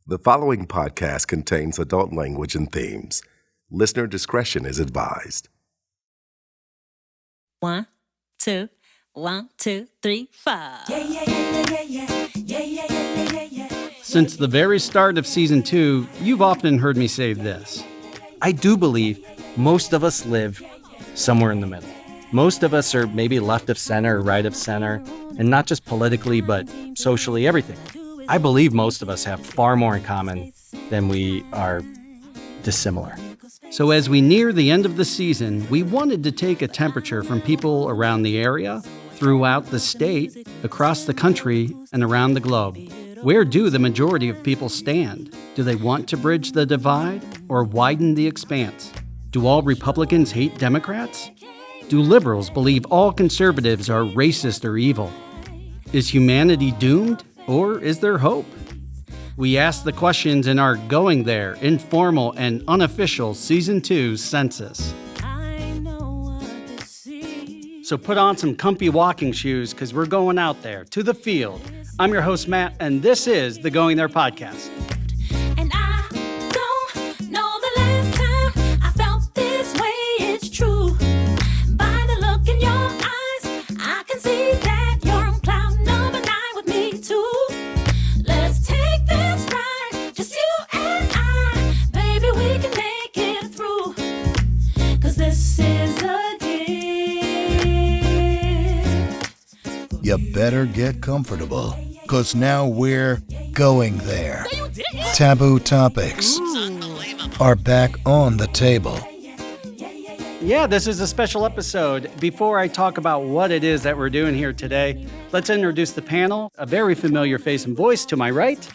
The following podcast contains adult language and themes. Listener discretion is advised. 1, 2, 1, 2, 3, 4. Since the very start of season 2, you've often heard me say this. I do believe most of us live somewhere in the middle. Most of us are maybe left of center or right of center, and not just politically, but socially, everything. I believe most of us have far more in common than we are dissimilar. So as we near the end of the season, we wanted to take a temperature from people around the area, throughout the state, across the country, and around the globe. Where do the majority of people stand? Do they want to bridge the divide or widen the expanse? Do all Republicans hate Democrats? Do liberals believe all conservatives are racist or evil? Is humanity doomed? Or is there hope? We ask the questions in our Going There, informal and unofficial Season 2 Census. So put on some comfy walking shoes because we're going out there to the field. I'm your host, Matt, and this is the Going There podcast. And I don't know the last time I felt this way, it's true. By the look in your eyes, I can see that you're on cloud number 9 with me too. Let's take this ride, just you and I. Baby, we can make it through. Cause this is a gift. You better get comfortable, cause now we're going there. Taboo topics are back on the table. Yeah, this is a special episode. Before I talk about what it is that we're doing here today, let's introduce the panel. A very familiar face and voice to my right.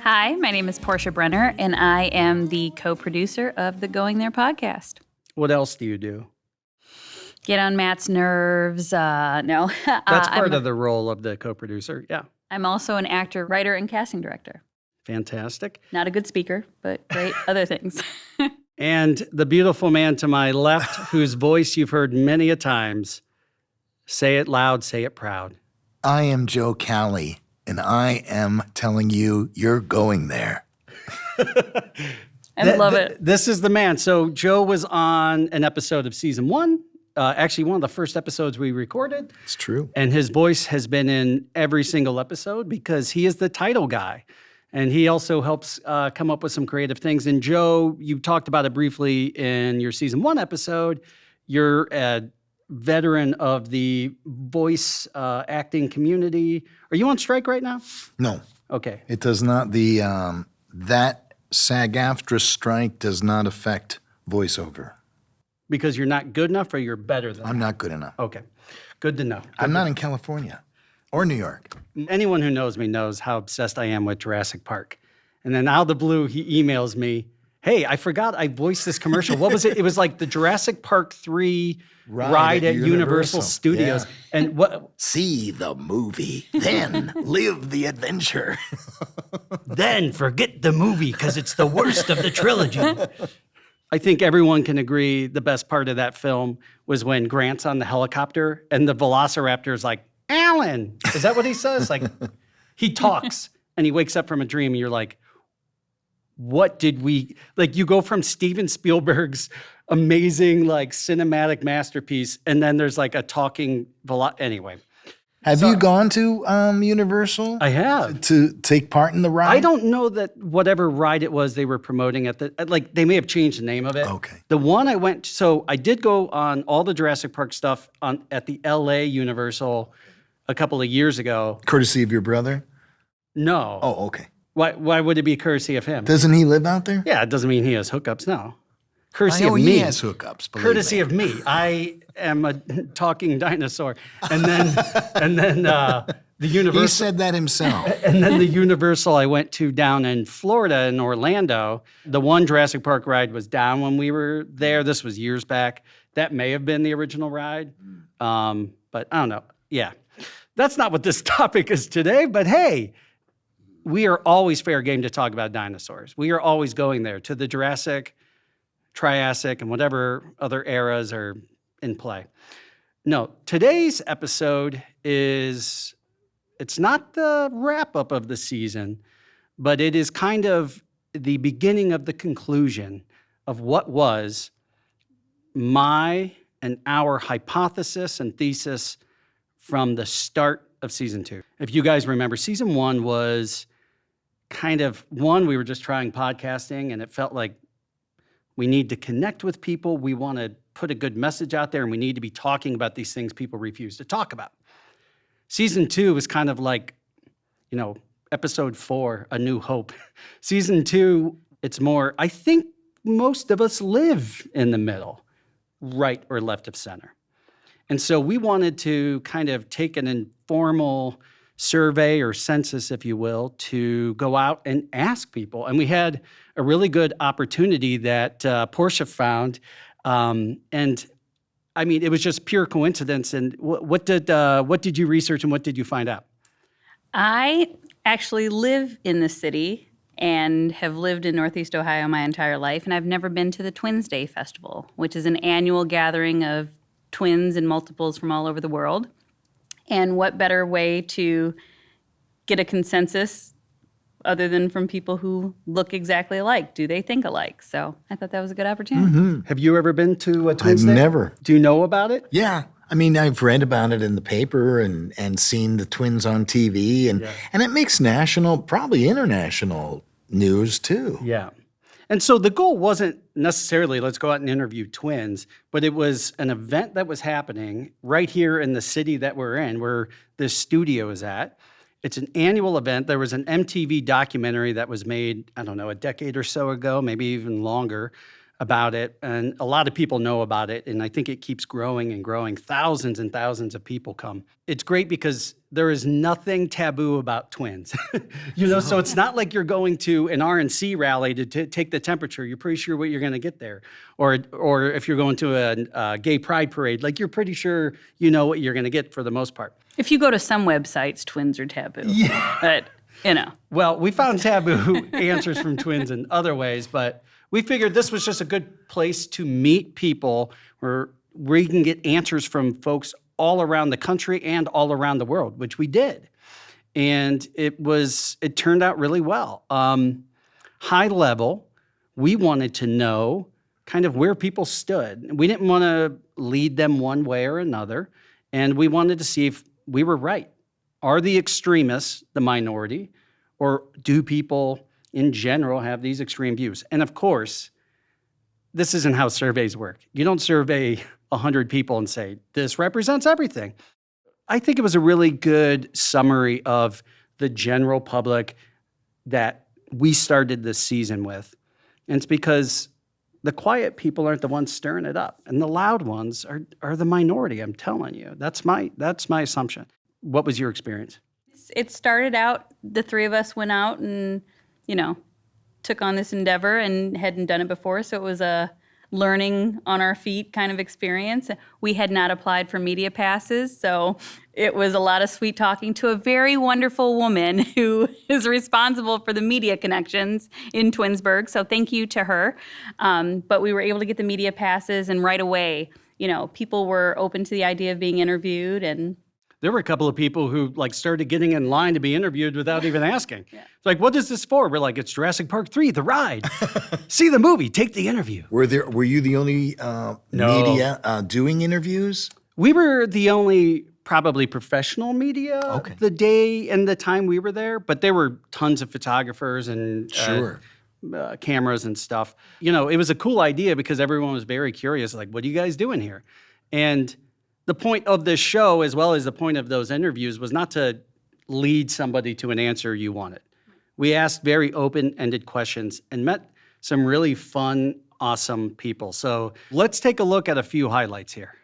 Hi, my name is Portia Brenner, and I am the co-producer of the Going There podcast. What else do you do? Get on Matt's nerves. No. That's part of the role of the co-producer. Yeah. I'm also an actor, writer, and casting director. Fantastic. Not a good speaker, but great other things. And the beautiful man to my left, whose voice you've heard many a times. Say it loud, say it proud. I am Joe Cowley, and I am telling you, you're going there. I love it. This is the man. So Joe was on an episode of season 1. Actually, one of the first episodes we recorded. It's true. And his voice has been in every single episode because he is the title guy. And he also helps come up with some creative things. And Joe, you talked about it briefly in your season 1 episode. You're a veteran of the voice acting community. Are you on strike right now? No, Okay. it does not. That SAG-AFTRA strike does not affect voiceover. Because you're not good enough or you're better than I'm not good enough. Okay. Good to know. I'm not in California or New York. Anyone who knows me knows how obsessed I am with Jurassic Park. And then out of the blue, he emails me, hey, I forgot I voiced this commercial. What was it? It was like the Jurassic Park 3 ride at Universal Studios. Yeah. And what? See the movie, then live the adventure. Then forget the movie because it's the worst of the trilogy. I think everyone can agree the best part of that film was when Grant's on the helicopter and the Velociraptor's like, Alan, is that what he says? Like, he talks and he wakes up from a dream and you're like, what did we, like you go from Steven Spielberg's amazing like cinematic masterpiece and then there's like a talking, anyway. Have you gone to Universal? I have. To take part in the ride? I don't know that whatever ride it was they were promoting like they may have changed the name of it. Okay. The one I went, so I did go on all the Jurassic Park stuff at the LA Universal a couple of years ago. Courtesy of your brother? No. Oh, okay. Why would it be courtesy of him? Doesn't he live out there? Yeah, it doesn't mean he has hookups, no. Courtesy I know of me. he has hookups. Courtesy of me. I am a talking dinosaur. And then the Universal. He said that himself. And then the Universal I went to down in Florida, in Orlando, the one Jurassic Park ride was down when we were there. This was years back. That may have been the original ride. But I don't know. Yeah. That's not what this topic is today, but hey, we are always fair game to talk about dinosaurs. We are always going there to the Jurassic, Triassic, and whatever other eras are in play. No, today's episode it's not the wrap-up of the season, but it is kind of the beginning of the conclusion of what was my and our hypothesis and thesis from the start of season 2. If you guys remember, season 1 was kind of, we were just trying podcasting, and it felt like we need to connect with people. We want to put a good message out there, and we need to be talking about these things people refuse to talk about. Season 2 was kind of like, episode 4, A New Hope. Season 2, it's more, I think most of us live in the middle, right or left of center. And so we wanted to kind of take an informal survey or census, if you will, to go out and ask people. And we had a really good opportunity that Portia found. And I mean, it was just pure coincidence. And what did you research and what did you find out? I actually live in the city and have lived in Northeast Ohio my entire life, and I've never been to the Twins Day Festival, which is an annual gathering of twins and multiples from all over the world. And what better way to get a consensus other than from people who look exactly alike? Do they think alike? So I thought that was a good opportunity. Have you ever been to a Twins Day? I've never. Do you know about it? Yeah. I mean, I've read about it in the paper and seen the Twins on TV, and it makes national, probably international news too. Yeah. And so the goal wasn't necessarily let's go out and interview twins, but it was an event that was happening right here in the city that we're in, where this studio is at. It's an annual event. There was an MTV documentary that was made, I don't know, a decade or so ago, maybe even longer, about it. And a lot of people know about it, and I think it keeps growing and growing. Thousands and thousands of people come. It's great because there is nothing taboo about twins. So it's not like you're going to an RNC rally to take the temperature. You're pretty sure what you're going to get there. Or if you're going to a gay pride parade, like you're pretty sure you know what you're going to get for the most part. If you go to some websites, twins are taboo. Yeah. But, Well, we found taboo answers from twins in other ways, but we figured this was just a good place to meet people where you can get answers from folks all around the country and all around the world, which we did. And it turned out really well. High level, we wanted to know kind of where people stood. We didn't want to lead them one way or another, and we wanted to see if we were right. Are the extremists the minority, or do people in general have these extreme views? And of course, this isn't how surveys work. You don't survey 100 people and say, this represents everything. I think it was a really good summary of the general public that we started this season with. And it's because the quiet people aren't the ones stirring it up, and the loud ones are the minority, I'm telling you. That's my assumption. What was your experience? it started out, the three of us went out and, took on this endeavor and hadn't done it before. So it was a learning on our feet kind of experience. We had not applied for media passes, so it was a lot of sweet talking to a very wonderful woman who is responsible for the media connections in Twinsburg. So thank you to her. But we were able to get the media passes, and right away, people were open to the idea of being interviewed. And there were a couple of people who started getting in line to be interviewed without even asking. Yeah. It's like, what is this for? We're like, it's Jurassic Park 3, the ride. See the movie, take the interview. Were you the only media doing interviews? We were the only probably professional media the day and the time we were there, but there were tons of photographers and cameras and stuff. It was a cool idea because everyone was very curious, like, what are you guys doing here? And the point of this show, as well as the point of those interviews, was not to lead somebody to an answer you wanted. We asked very open-ended questions and met some really fun, awesome people. So let's take a look at a few highlights here.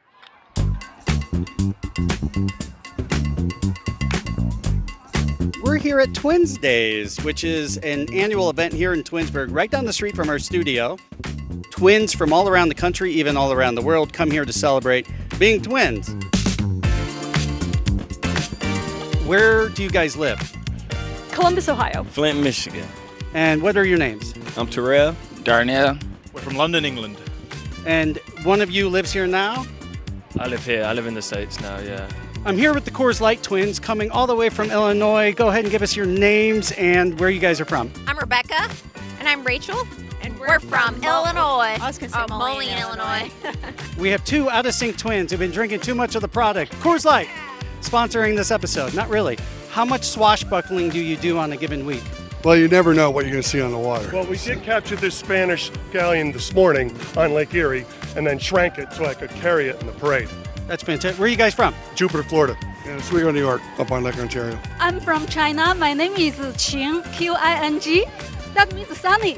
We're here at Twins Days, which is an annual event here in Twinsburg, right down the street from our studio. Twins from all around the country, even all around the world, come here to celebrate being twins. Where do you guys live? Columbus, Ohio. Flint, Michigan. And what are your names? I'm Terrell. Darnell. We're from London, England. And one of you lives here now? I live here. I live in the States now, yeah. I'm here with the Coors Light twins coming all the way from Illinois. Go ahead and give us your names and where you guys are from. I'm Rebecca. And I'm Rachel. And we're from Illinois. I was going to say Moline, Illinois. We have two out-of-sync twins who've been drinking too much of the product. Coors Light, sponsoring this episode. Not really. How much swashbuckling do you do on a given week? Well, you never know what you're going to see on the water. Well, we did capture this Spanish galleon this morning on Lake Erie and then shrank it so I could carry it in the parade. That's fantastic. Where are you guys from? Jupiter, Florida. In Oswego, New York, up on Lake Ontario. I'm from China. My name is Qing, Qing. That means sunny.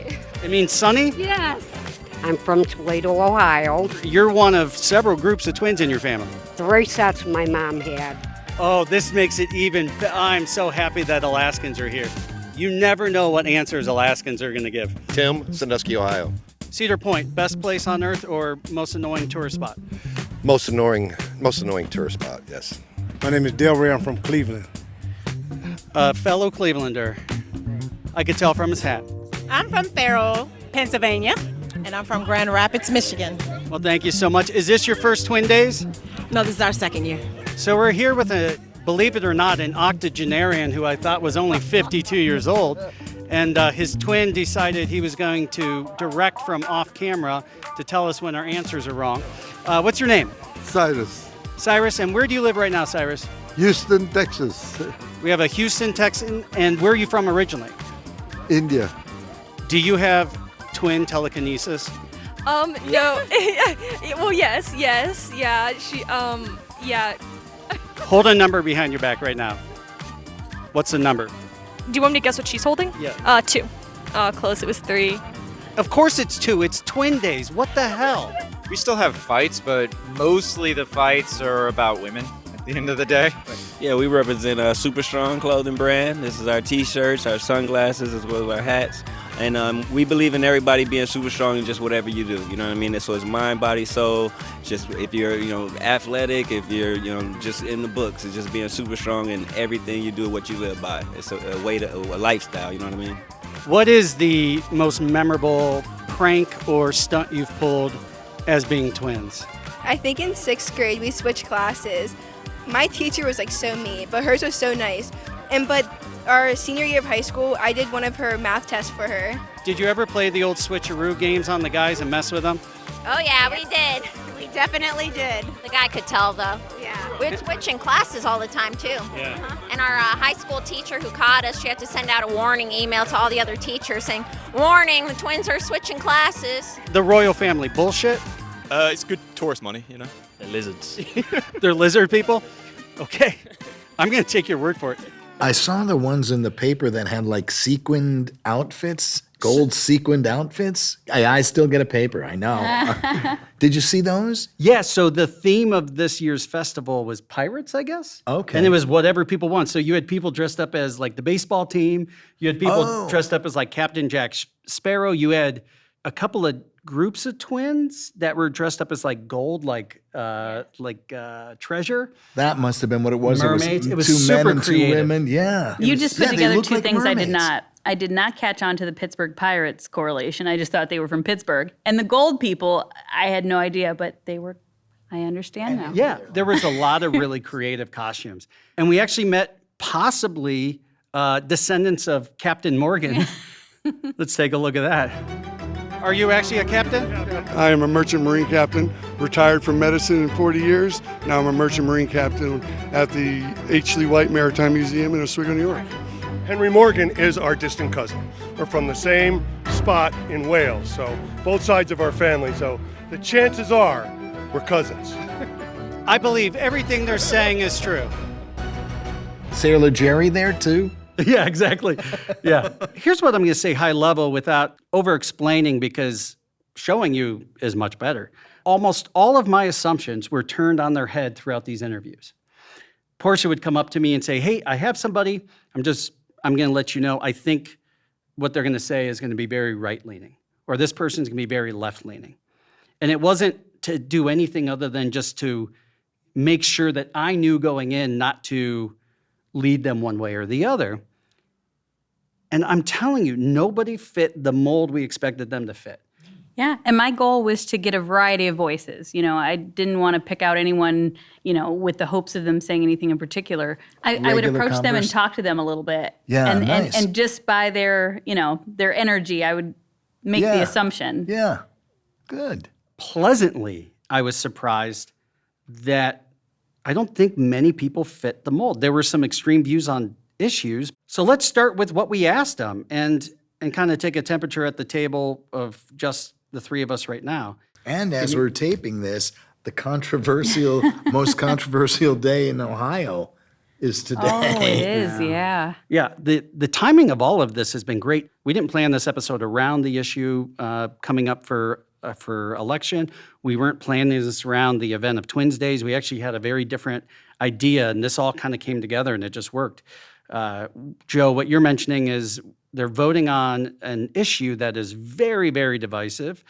It means sunny? Yes. I'm from Toledo, Ohio. You're one of several groups of twins in your family. 3 sets my mom had. Oh, this makes it even. I'm so happy that Alaskans are here. You never know what answers Alaskans are going to give. Tim, Sandusky, Ohio. Cedar Point, best place on earth or most annoying tourist spot? Most annoying tourist spot, yes. My name is Del Ray. I'm from Cleveland. A fellow Clevelander. I could tell from his hat. I'm from Farrell, Pennsylvania, and I'm from Grand Rapids, Michigan. Well, thank you so much. Is this your first Twin Days? No, this is our second year. So we're here with believe it or not, an octogenarian who I thought was only 52 years old. And his twin decided he was going to direct from off camera to tell us when our answers are wrong. What's your name? Cyrus. Cyrus, and where do you live right now, Cyrus? Houston, Texas. We have a Houston Texan, and where are you from originally? India. Do you have twin telekinesis? No. Well, yes. Yeah. Yeah. Hold a number behind your back right now. What's the number? Do you want me to guess what she's holding? Yeah. 2. Close. It was 3. Of course it's 2. It's Twin Days. What the hell? We still have fights, but mostly the fights are about women at the end of the day. Yeah, we represent a Super Strong clothing brand. This is our T-shirts, our sunglasses, as well as our hats. And we believe in everybody being super strong in just whatever you do. You know what I mean? So it's mind, body, soul. Just if you're, athletic, if you're, just in the books, it's just being super strong in everything you do, what you live by. It's a lifestyle. You know what I mean? What is the most memorable prank or stunt you've pulled as being twins? I think in 6th grade we switched classes. My teacher was so mean, but hers was so nice. But our senior year of high school, I did one of her math tests for her. Did you ever play the old switcheroo games on the guys and mess with them? Oh, yeah, we did. We definitely did. The guy could tell, though. Yeah. We'd switch in classes all the time, too. Yeah. And our high school teacher who caught us, she had to send out a warning email to all the other teachers saying, "Warning, the twins are switching classes." The royal family bullshit? It's good tourist money, They're lizards. They're lizard people? Okay. I'm going to take your word for it. I saw the ones in the paper that had sequined outfits, gold sequined outfits. I still get a paper, I know. Did you see those? Yeah, so the theme of this year's festival was pirates, I guess. Okay. And it was whatever people want. So you had people dressed up as the baseball team. You had people dressed up as Captain Jack Sparrow. You had a couple of groups of twins that were dressed up as gold, treasure. That must have been what it was. Mermaids. It was two super men and creative. 2 women. Yeah. You just put they together looked 2 like things mermaids. I did not catch on to the Pittsburgh Pirates correlation. I just thought they were from Pittsburgh. And the gold people, I had no idea, but they were, I understand now. Yeah, there was a lot of really creative costumes. And we actually met possibly descendants of Captain Morgan. Let's take a look at that. Are you actually a captain? I am a merchant marine captain, retired from medicine in 40 years. Now I'm a merchant marine captain at the H. Lee Whyte Maritime Museum in Oswego, New York. Henry Morgan is our distant cousin. We're from the same spot in Wales, so both sides of our family. So the chances are we're cousins. I believe everything they're saying is true. Sailor Jerry there too? Yeah, exactly. Yeah. Here's what I'm going to say high level without over-explaining because showing you is much better. Almost all of my assumptions were turned on their head throughout these interviews. Portia would come up to me and say, "Hey, I have somebody. I'm going to let you know, I think what they're going to say is going to be very right-leaning, or this person's going to be very left-leaning." And it wasn't to do anything other than just to make sure that I knew going in not to lead them one way or the other. And I'm telling you, nobody fit the mold we expected them to fit. Yeah, and my goal was to get a variety of voices. I didn't want to pick out anyone, with the hopes of them saying anything in particular. I would Regular approach them and converse? talk to them a little bit. Yeah, and, nice. and just by their, their energy, I would make the assumption. Yeah, good. Pleasantly, I was surprised that I don't think many people fit the mold. There were some extreme views on issues. So let's start with what we asked them and kind of take a temperature at the table of just the three of us right now. And as we're taping this, the most controversial day in Ohio is today. Oh, it is, yeah. Yeah, the timing of all of this has been great. We didn't plan this episode around the issue coming up for election. We weren't planning this around the event of Twins Days. We actually had a very different idea, and this all kind of came together, and it just worked. Joe, what you're mentioning is they're voting on an issue that is very, very divisive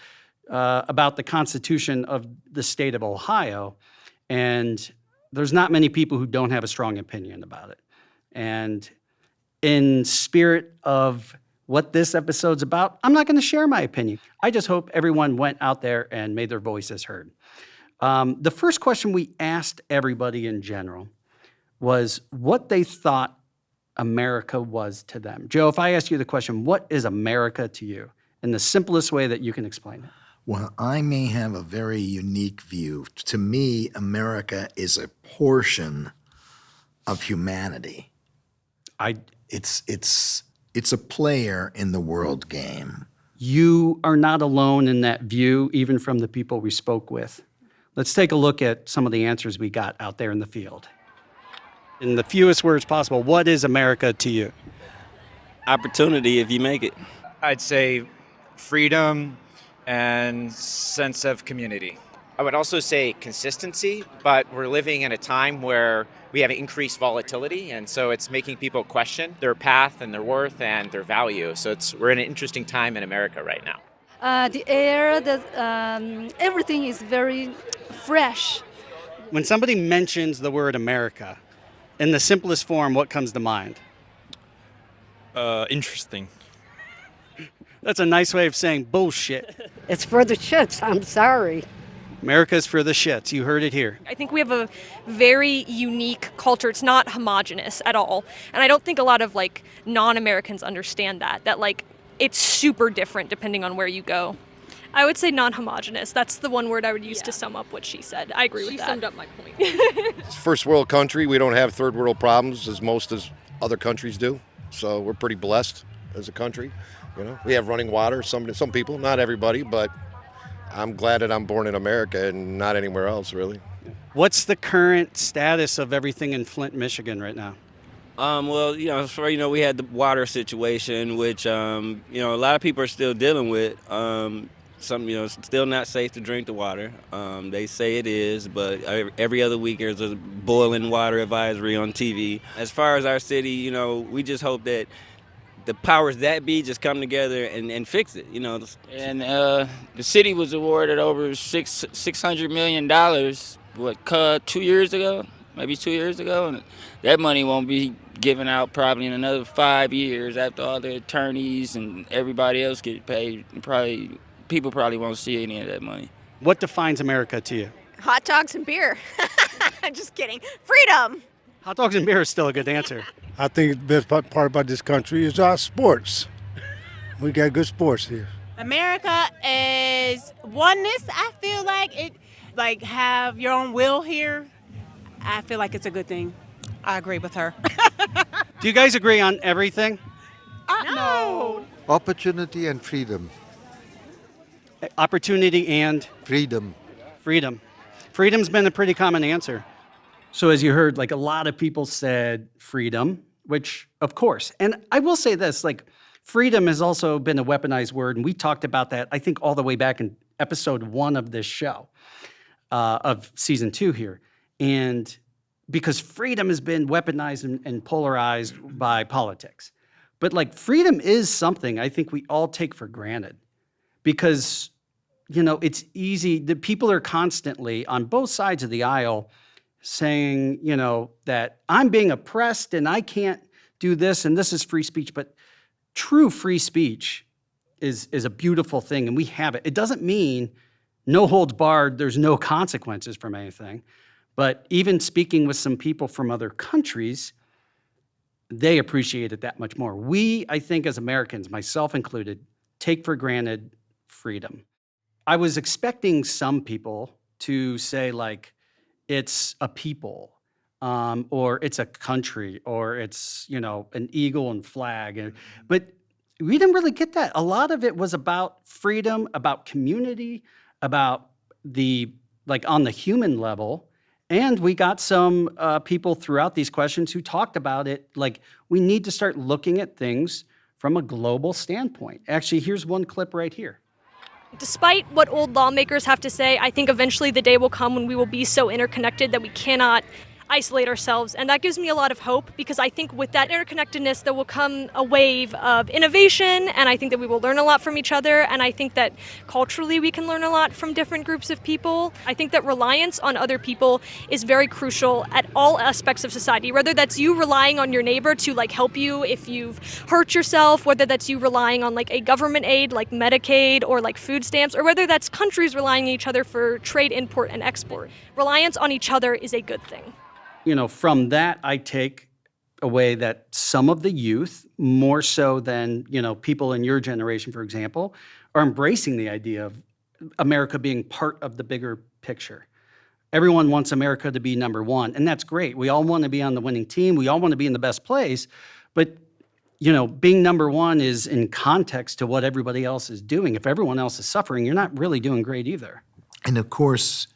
about the Constitution of the state of Ohio, and there's not many people who don't have a strong opinion about it. And in spirit of what this episode's about, I'm not going to share my opinion. I just hope everyone went out there and made their voices heard. The first question we asked everybody in general was what they thought America was to them. Joe, if I ask you the question, what is America to you? In the simplest way that you can explain it. Well, I may have a very unique view. To me, America is a portion of humanity. It's a player in the world game. You are not alone in that view, even from the people we spoke with. Let's take a look at some of the answers we got out there in the field. In the fewest words possible, what is America to you? Opportunity if you make it. I'd say freedom and sense of community. I would also say consistency, but we're living in a time where we have increased volatility, and so it's making people question their path and their worth and their value. So we're in an interesting time in America right now. The air, everything is very fresh. When somebody mentions the word America, in the simplest form, what comes to mind? Interesting. That's a nice way of saying bullshit. It's for the shits, I'm sorry. America's for the shits. You heard it here. I think we have a very unique culture. It's not homogenous at all. And I don't think a lot of non-Americans understand that it's super different depending on where you go. I would say non-homogenous. That's the one word I would use to sum up what she said. I agree with that. She summed up my point. It's a first world country. We don't have third world problems as other countries do. So we're pretty blessed as a country. We have running water. Some people, not everybody, but I'm glad that I'm born in America and not anywhere else, really. What's the current status of everything in Flint, Michigan right now? Well, we had the water situation, which, a lot of people are still dealing with. It's still not safe to drink the water. They say it is, but every other week there's a boiling water advisory on TV. As far as our city, we just hope that the powers that be just come together and fix it, And the city was awarded over $600 million, 2 years ago? Maybe 2 years ago. And that money won't be given out probably in another 5 years after all the attorneys and everybody else get paid. People probably won't see any of that money. What defines America to you? Hot dogs and beer. Just kidding. Freedom. Hot dogs and beer is still a good answer. I think the best part about this country is our sports. We got good sports here. America is oneness. I feel like it, have your own will here. I feel like it's a good thing. I agree with her. Do you guys agree on everything? No. Opportunity and freedom. Opportunity and? Freedom. Freedom. Freedom's been a pretty common answer. So as you heard, a lot of people said freedom, which of course, and I will say this, freedom has also been a weaponized word, and we talked about that, I think, all the way back in episode 1 of this show, of season 2 here. And because freedom has been weaponized and polarized by politics. But freedom is something I think we all take for granted because, it's easy. The people are constantly on both sides of the aisle saying, that I'm being oppressed and I can't do this and this is free speech. But true free speech is a beautiful thing, and we have it. It doesn't mean no holds barred, there's no consequences from anything. But even speaking with some people from other countries, they appreciate it that much more. We, I think, as Americans, myself included, take for granted freedom. I was expecting some people to say, like, it's a people, or it's a country, or it's, an eagle and flag. But we didn't really get that. A lot of it was about freedom, about community, about on the human level. And we got some people throughout these questions who talked about it, like, we need to start looking at things from a global standpoint. Actually, here's one clip right here. Despite what old lawmakers have to say, I think eventually the day will come when we will be so interconnected that we cannot isolate ourselves. And that gives me a lot of hope, because I think with that interconnectedness, there will come a wave of innovation, and I think that we will learn a lot from each other. And I think that culturally we can learn a lot from different groups of people. I think that reliance on other people is very crucial at all aspects of society, whether that's you relying on your neighbor to help you if you've hurt yourself, whether that's you relying on a government aid like Medicaid or food stamps, or whether that's countries relying on each other for trade, import, and export. Reliance on each other is a good thing. From that, I take away that some of the youth, more so than, people in your generation, for example, are embracing the idea of America being part of the bigger picture. Everyone wants America to be number one, and that's great. We all want to be on the winning team. We all want to be in the best place. But, being number one is in context to what everybody else is doing. If everyone else is suffering, you're not really doing great either. And of course,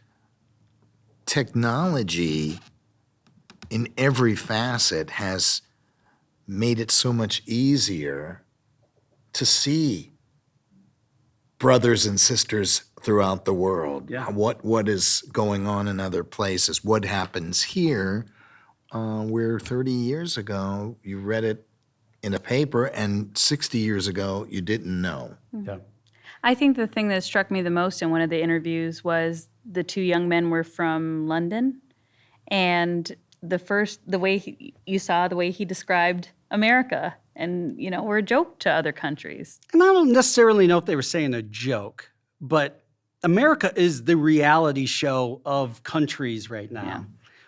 technology in every facet has made it so much easier to see brothers and sisters throughout the world. Yeah. What is going on in other places? What happens here? Where 30 years ago you read it in a paper, and 60 years ago you didn't know. Yeah. I think the thing that struck me the most in one of the interviews was the two young men were from London, and the way he described America, and we're a joke to other countries. And I don't necessarily know if they were saying a joke, but America is the reality show of countries right now. Yeah.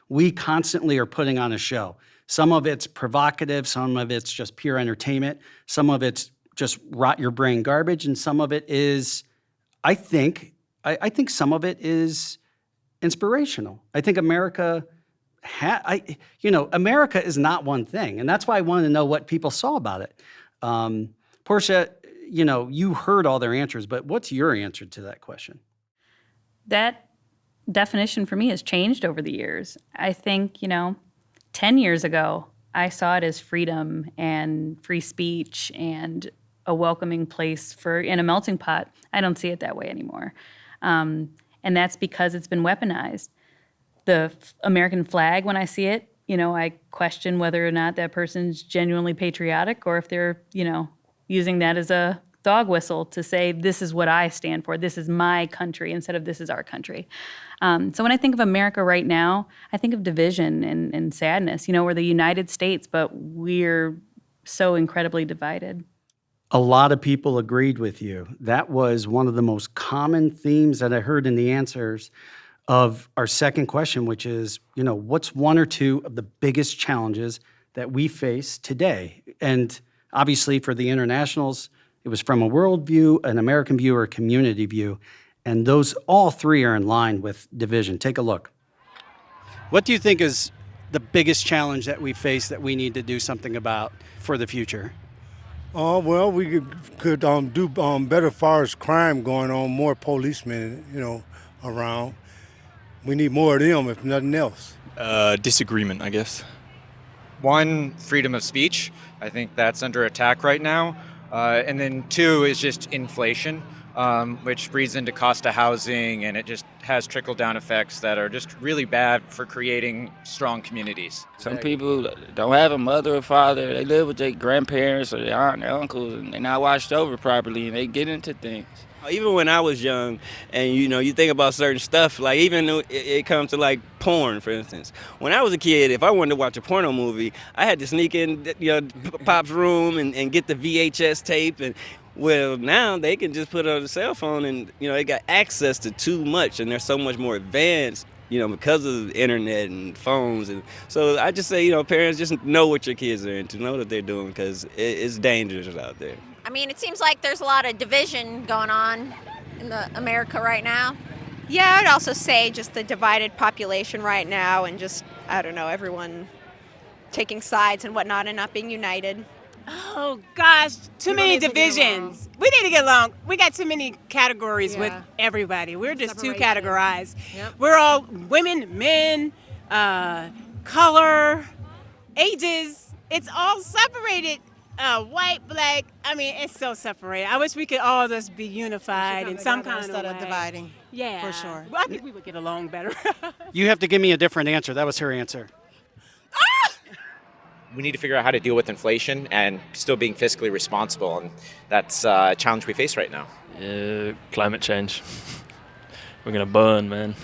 We constantly are putting on a show. Some of it's provocative, some of it's just pure entertainment, some of it's just rot your brain garbage, and some of it is, I think some of it is inspirational. I think America America is not one thing, and that's why I wanted to know what people saw about it. Portia, you heard all their answers, but what's your answer to that question? That definition for me has changed over the years. I think, 10 years ago, I saw it as freedom and free speech and a welcoming place in a melting pot. I don't see it that way anymore. And that's because it's been weaponized. The American flag, when I see it, I question whether or not that person's genuinely patriotic, or if they're, using that as a dog whistle to say, this is what I stand for, this is my country, instead of this is our country. So when I think of America right now, I think of division and sadness. We're the United States, but we're so incredibly divided. A lot of people agreed with you. That was one of the most common themes that I heard in the answers of our second question, which is, what's one or two of the biggest challenges that we face today? And obviously for the internationals, it was from a world view, an American view, or a community view. And those all three are in line with division. Take a look. What do you think is the biggest challenge that we face that we need to do something about for the future? Well, we could do better as far as crime going on, more policemen, around. We need more of them, if nothing else. Disagreement, I guess. One, freedom of speech. I think that's under attack right now. And then two is just inflation, which breeds into cost of housing, and it just has trickle-down effects that are just really bad for creating strong communities. Some people don't have a mother or father. They live with their grandparents or their aunt and their uncles, and they're not watched over properly, and they get into things. Even when I was young, and you think about certain stuff, like even it comes to porn, for instance. When I was a kid, if I wanted to watch a porno movie, I had to sneak in Pop's room and get the VHS tape. And Well, now they can just put it on the cell phone and, they got access to too much and they're so much more advanced, because of the internet and phones. And so I just say, parents just know what your kids are into, know what they're doing because it's dangerous out there. I mean, it seems like there's a lot of division going on in America right now. Yeah, I'd also say just the divided population right now and just, I don't know, everyone taking sides and whatnot and not being united. Oh, gosh, too many divisions. We need to get along. We got too many categories with everybody. We're just too categorized. Yep. We're all women, men, color, ages. It's all separated. White, black. I mean, it's so separated. I wish we could all just be unified in some kind of way. Instead of dividing. Yeah. For sure. Well, I think we would get along better. You have to give me a different answer. That was her answer. We need to figure out how to deal with inflation and still being fiscally responsible, and that's a challenge we face right now. Climate change. We're going to burn, man.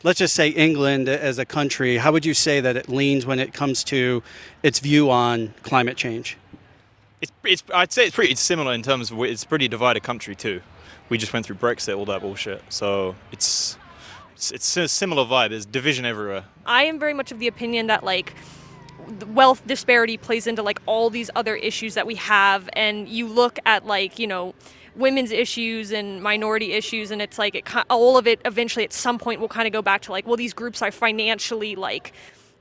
Let's just say England as a country, how would you say that it leans when it comes to its view on climate change? I'd say it's similar in terms of it's a pretty divided country too. We just went through Brexit, all that bullshit. So it's a similar vibe. There's division everywhere. I am very much of the opinion that wealth disparity plays into all these other issues that we have, and you look at women's issues and minority issues, and it's all of it eventually at some point will kind of go back to these groups are financially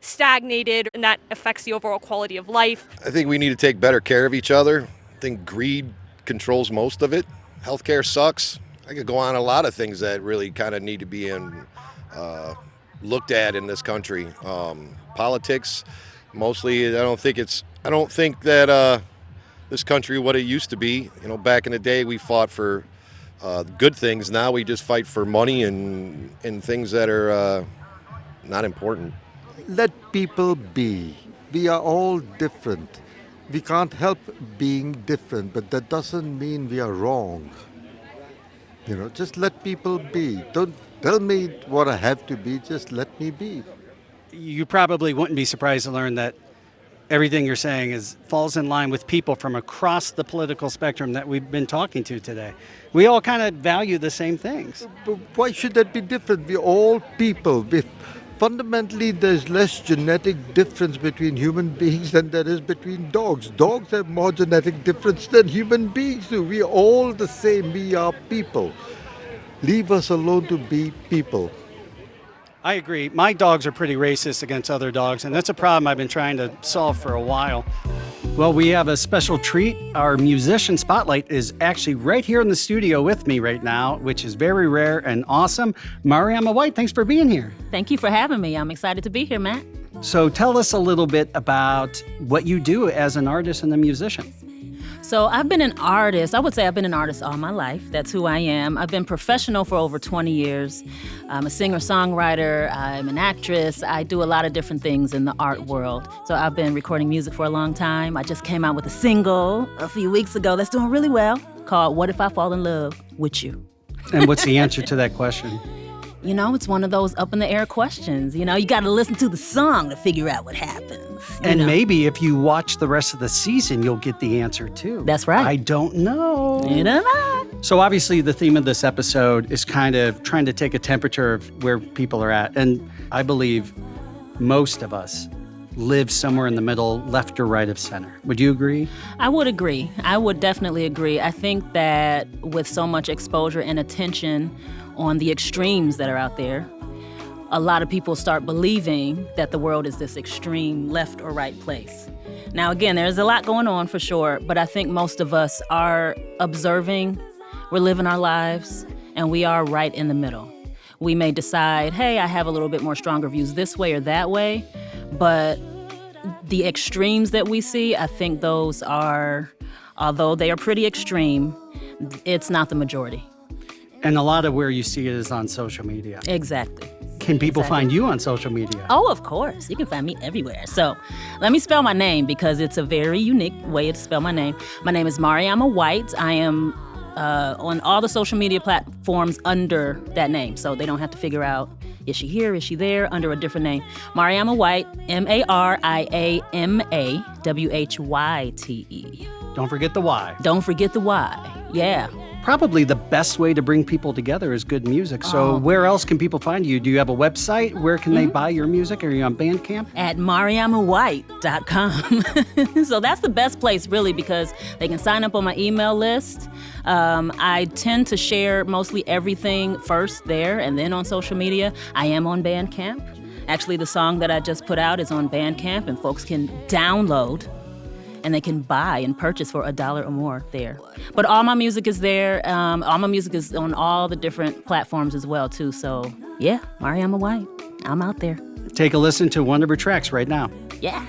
stagnated, and that affects the overall quality of life. I think we need to take better care of each other. I think greed controls most of it. Healthcare sucks. I could go on a lot of things that really kind of need to be looked at in this country. Politics, mostly. I don't think that this country what it used to be. Back in the day we fought for good things. Now we just fight for money and things that are not important. Let people be. We are all different. We can't help being different, but that doesn't mean we are wrong. Just let people be. Don't tell me what I have to be, just let me be. You probably wouldn't be surprised to learn that everything you're saying falls in line with people from across the political spectrum that we've been talking to today. We all kind of value the same things. But why should that be different? We're all people. Fundamentally, there's less genetic difference between human beings than there is between dogs. Dogs have more genetic difference than human beings do. We're all the same. We are people. Leave us alone to be people. I agree. My dogs are pretty racist against other dogs, and that's a problem I've been trying to solve for a while. Well, we have a special treat. Our musician spotlight is actually right here in the studio with me right now, which is very rare and awesome. Mariama Whyte, thanks for being here. Thank you for having me. I'm excited to be here, Matt. So tell us a little bit about what you do as an artist and a musician. So I've been an artist. I would say I've been an artist all my life. That's who I am. I've been professional for over 20 years. I'm a singer-songwriter. I'm an actress. I do a lot of different things in the art world. So I've been recording music for a long time. I just came out with a single a few weeks ago that's doing really well called What If I Fall in Love With You? And what's the answer to that question? It's one of those up in the air questions. You got to listen to the song to figure out what happens. And maybe if you watch the rest of the season, you'll get the answer too. That's right. I don't know. You don't know. So obviously the theme of this episode is kind of trying to take a temperature of where people are at. And I believe most of us live somewhere in the middle, left or right of center. Would you agree? I would agree. I would definitely agree. I think that with so much exposure and attention on the extremes that are out there, a lot of people start believing that the world is this extreme left or right place. Now, again, there's a lot going on for sure, but I think most of us are observing, we're living our lives, and we are right in the middle. We may decide, hey, I have a little bit more stronger views this way or that way, but the extremes that we see, I think those are, although they are pretty extreme, it's not the majority. And a lot of where you see it is on social media. Exactly. Can people find you on social media? Oh, of course. You can find me everywhere. So let me spell my name because it's a very unique way to spell my name. My name is Mariama Whyte. I am on all the social media platforms under that name. So they don't have to figure out, is she here, is she there, under a different name. Mariama Whyte, Mariama Whyte. Don't forget the why. Don't forget the why. Yeah. Probably the best way to bring people together is good music. So where else can people find you? Do you have a website? Where can they buy your music? Are you on Bandcamp? At mariamawhyte.com. So that's the best place, really, because they can sign up on my email list. I tend to share mostly everything first there and then on social media. I am on Bandcamp. Actually, the song that I just put out is on Bandcamp, and folks can download and they can buy and purchase for $1 or more there. But all my music is there. All my music is on all the different platforms as well, too. So, yeah, Mariama Whyte. I'm out there. Take a listen to one of her tracks right now. Yeah.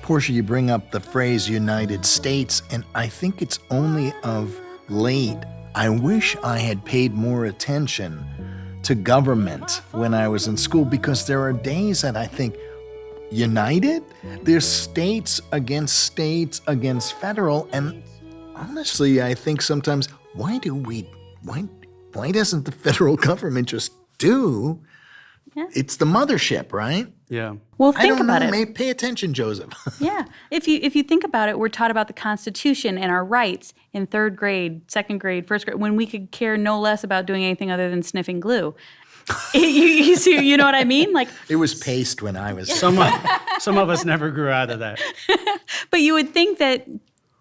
Portia, you bring up the phrase United States, and I think it's only of late. I wish I had paid more attention to government when I was in school, because there are days that I think, united? There's states against federal, and honestly, I think sometimes, why doesn't the federal government just do? Yeah. It's the mothership, right? Yeah. Well, think about it. Maybe pay attention, Joseph. Yeah. If you think about it, we're taught about the Constitution and our rights in 3rd grade, 2nd grade, 1st grade, when we could care no less about doing anything other than sniffing glue. You know what I mean? Like, it was paste when I was. Some of us never grew out of that. But you would think that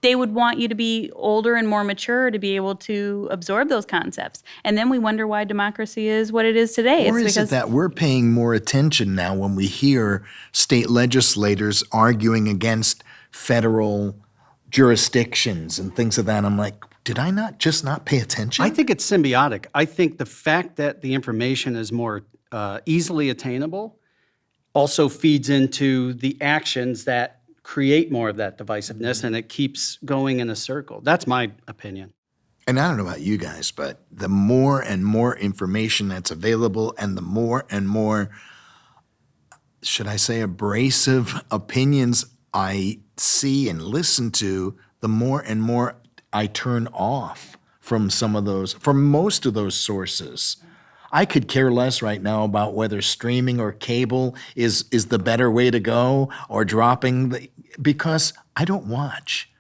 they would want you to be older and more mature to be able to absorb those concepts. And then we wonder why democracy is what it is today. Or is it that we're paying more attention now when we hear state legislators arguing against federal jurisdictions and things of that? I'm like, did I not pay attention? I think it's symbiotic. I think the fact that the information is more easily attainable also feeds into the actions that create more of that divisiveness, and it keeps going in a circle. That's my opinion. And I don't know about you guys, but the more and more information that's available and the more and more, should I say, abrasive opinions I see and listen to, the more and more I turn off from most of those sources. I could care less right now about whether streaming or cable is the better way to go, or because I don't watch.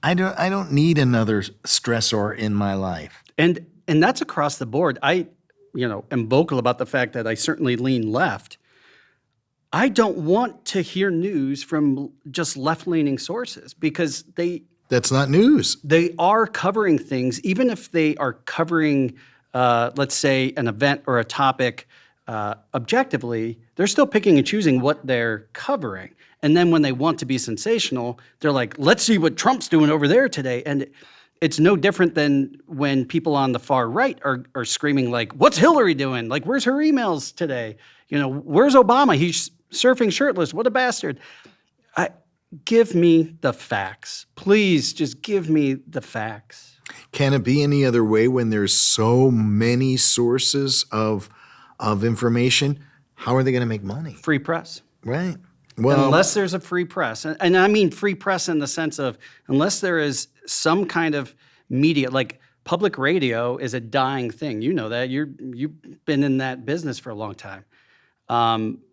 I don't need another stressor in my life. And that's across the board. I am vocal about the fact that I certainly lean left. I don't want to hear news from just left-leaning sources, because that's not news. They are covering things, even if they are covering let's say, an event or a topic objectively, they're still picking and choosing what they're covering. And then when they want to be sensational, they're like, let's see what Trump's doing over there today. And it's no different than when people on the far right are screaming like, what's Hillary doing? Like, where's her emails today? Where's Obama? He's surfing shirtless. What a bastard. Give me the facts. Please just give me the facts. Can it be any other way when there's so many sources of information? How are they going to make money? Free press. Right. Well, unless there's a free press, and I mean free press in the sense of unless there is some kind of media, like public radio is a dying thing. You know that. You've been in that business for a long time.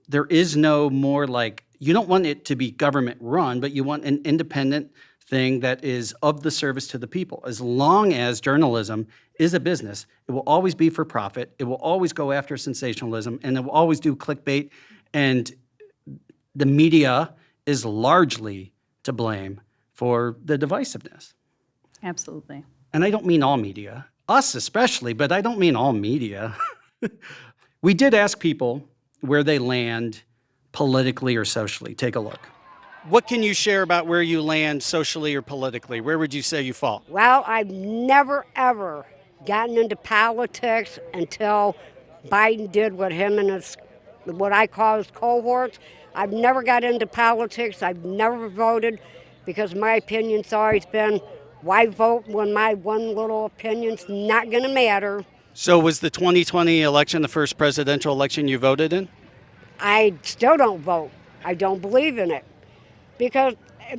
There is no more like, you don't want it to be government run, but you want an independent thing that is of the service to the people. As long as journalism is a business, it will always be for profit. It will always go after sensationalism, and it will always do clickbait. And the media is largely to blame for the divisiveness. Absolutely. And I don't mean all media, us especially, but I don't mean all media. We did ask people where they land politically or socially. Take a look. What can you share about where you land socially or politically? Where would you say you fall? Well, I've never, ever gotten into politics until Biden did what him and his what I call as cohorts. I've never got into politics. I've never voted because my opinion's always been, why vote when my one little opinion's not going to matter? So was the 2020 election the first presidential election you voted in? I still don't vote. I don't believe in it. Because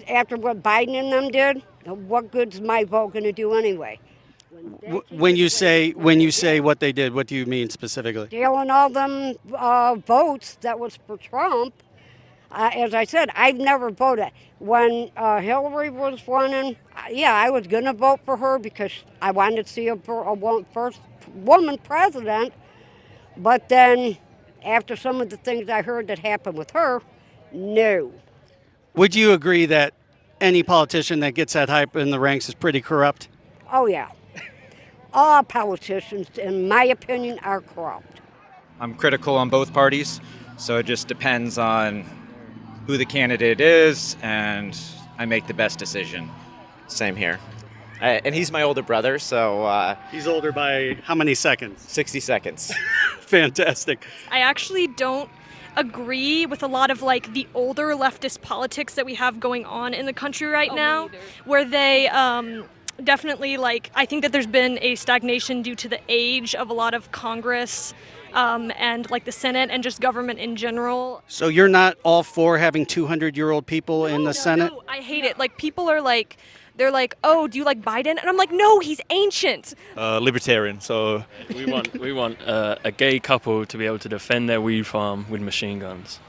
after what Biden and them did, what good's my vote going to do anyway? When you say what they did, what do you mean specifically? Stealing all them votes that was for Trump. As I said, I've never voted. When Hillary was running, I was going to vote for her because I wanted to see a first woman president. But then, after some of the things I heard that happened with her, no. Would you agree that any politician that gets that hype in the ranks is pretty corrupt? Oh, yeah. All politicians, in my opinion, are corrupt. I'm critical on both parties, so it just depends on who the candidate is, and I make the best decision. Same here. And he's my older brother, so... He's older by how many seconds? 60 seconds. Fantastic. I actually don't agree with a lot of like the older leftist politics that we have going on in the country right now, where they definitely I think that there's been a stagnation due to the age of a lot of Congress and the Senate and just government in general. So you're not all for having 200-year-old people in the Senate? No, I hate it. People are they're like, oh, do you like Biden? And I'm like, no, he's ancient. Libertarian, so... We want a gay couple to be able to defend their weed farm with machine guns.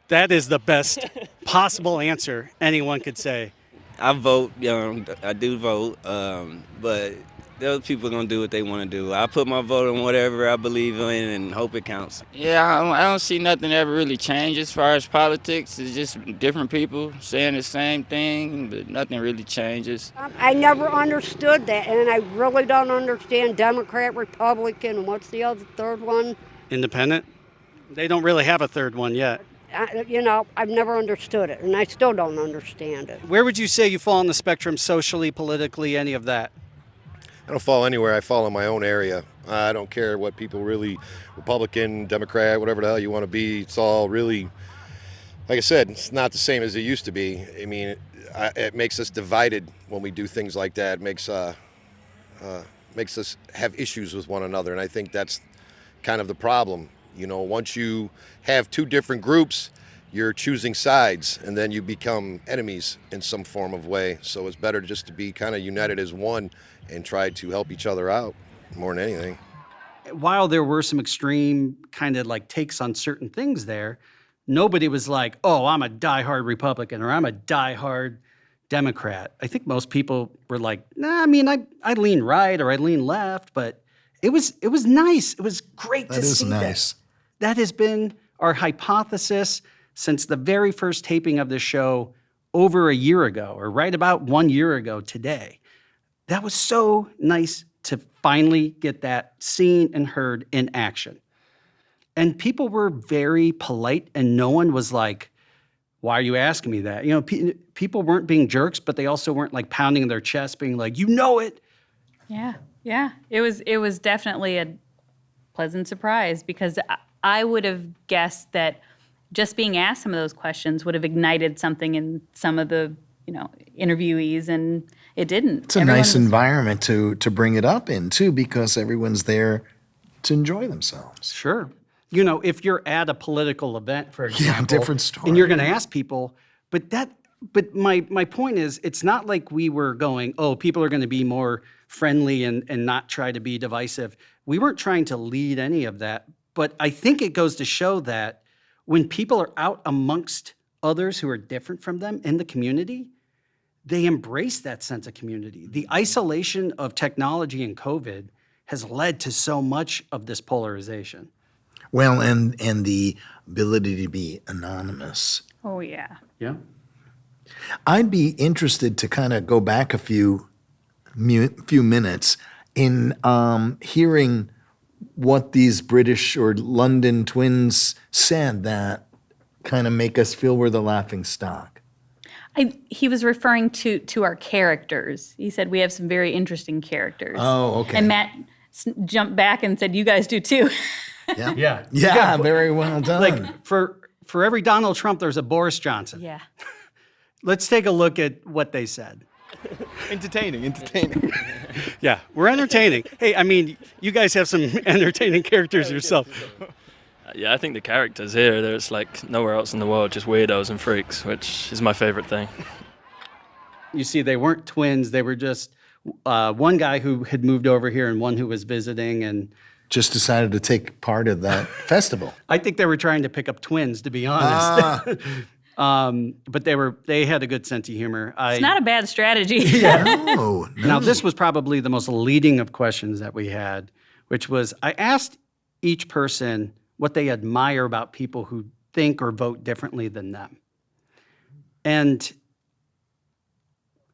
That is the best possible answer anyone could say. I vote, I do vote, but those people are going to do what they want to do. I put my vote on whatever I believe in and hope it counts. Yeah, I don't see nothing ever really change as far as politics. It's just different people saying the same thing, but nothing really changes. I never understood that, and I really don't understand Democrat, Republican, and what's the other third one? Independent? They don't really have a third one yet. I've never understood it, and I still don't understand it. Where would you say you fall on the spectrum socially, politically, any of that? I don't fall anywhere. I fall in my own area. I don't care what people really, Republican, Democrat, whatever the hell you want to be. It's all really, like I said, it's not the same as it used to be. I mean, it makes us divided when we do things like that. It makes us have issues with one another, and I think that's kind of the problem. Once you have two different groups, you're choosing sides, and then you become enemies in some form of way. So it's better just to be kind of united as one and try to help each other out more than anything. While there were some extreme kind of takes on certain things there, nobody was like, oh, I'm a diehard Republican or I'm a diehard Democrat. I think most people were like, nah, I mean, I lean right or I lean left, but it was nice. It was great to see that. That is nice. That has been our hypothesis since the very first taping of this show over a year ago, or right about 1 year ago today. That was so nice to finally get that seen and heard in action. And people were very polite, and no one was like, why are you asking me that? People weren't being jerks, but they also weren't pounding their chest, being like, it. Yeah. It was definitely a pleasant surprise because I would have guessed that just being asked some of those questions would have ignited something in some of the interviewees, and it didn't. It's a nice environment to bring it up in, too, because everyone's there to enjoy themselves. Sure. If you're at a political event, for example, different story. And you're going to ask people, but my point is, it's not like we were going, oh, people are going to be more friendly and not try to be divisive. We weren't trying to lead any of that, but I think it goes to show that when people are out amongst others who are different from them in the community, they embrace that sense of community. The isolation of technology and COVID has led to so much of this polarization. Well, and the ability to be anonymous. Oh, yeah. Yeah. I'd be interested to kind of go back a few minutes in hearing what these British or London twins said that kind of make us feel we're the laughing stock. He was referring to our characters. He said we have some very interesting characters. Oh, okay. And Matt jumped back and said, you guys do too. Yeah. Yeah. Yeah, very well done. Like for every Donald Trump, there's a Boris Johnson. Yeah. Let's take a look at what they said. Entertaining. Yeah, we're entertaining. Hey, I mean, you guys have some entertaining characters yourself. Yeah, I think the characters here, there's like nowhere else in the world, just weirdos and freaks, which is my favorite thing. You see, they weren't twins. They were just one guy who had moved over here and one who was visiting and just decided to take part of that festival. I think they were trying to pick up twins, to be honest. But they had a good sense of humor. It's not a bad strategy. Yeah. No. Now, this was probably the most leading of questions that we had, which was I asked each person what they admire about people who think or vote differently than them. And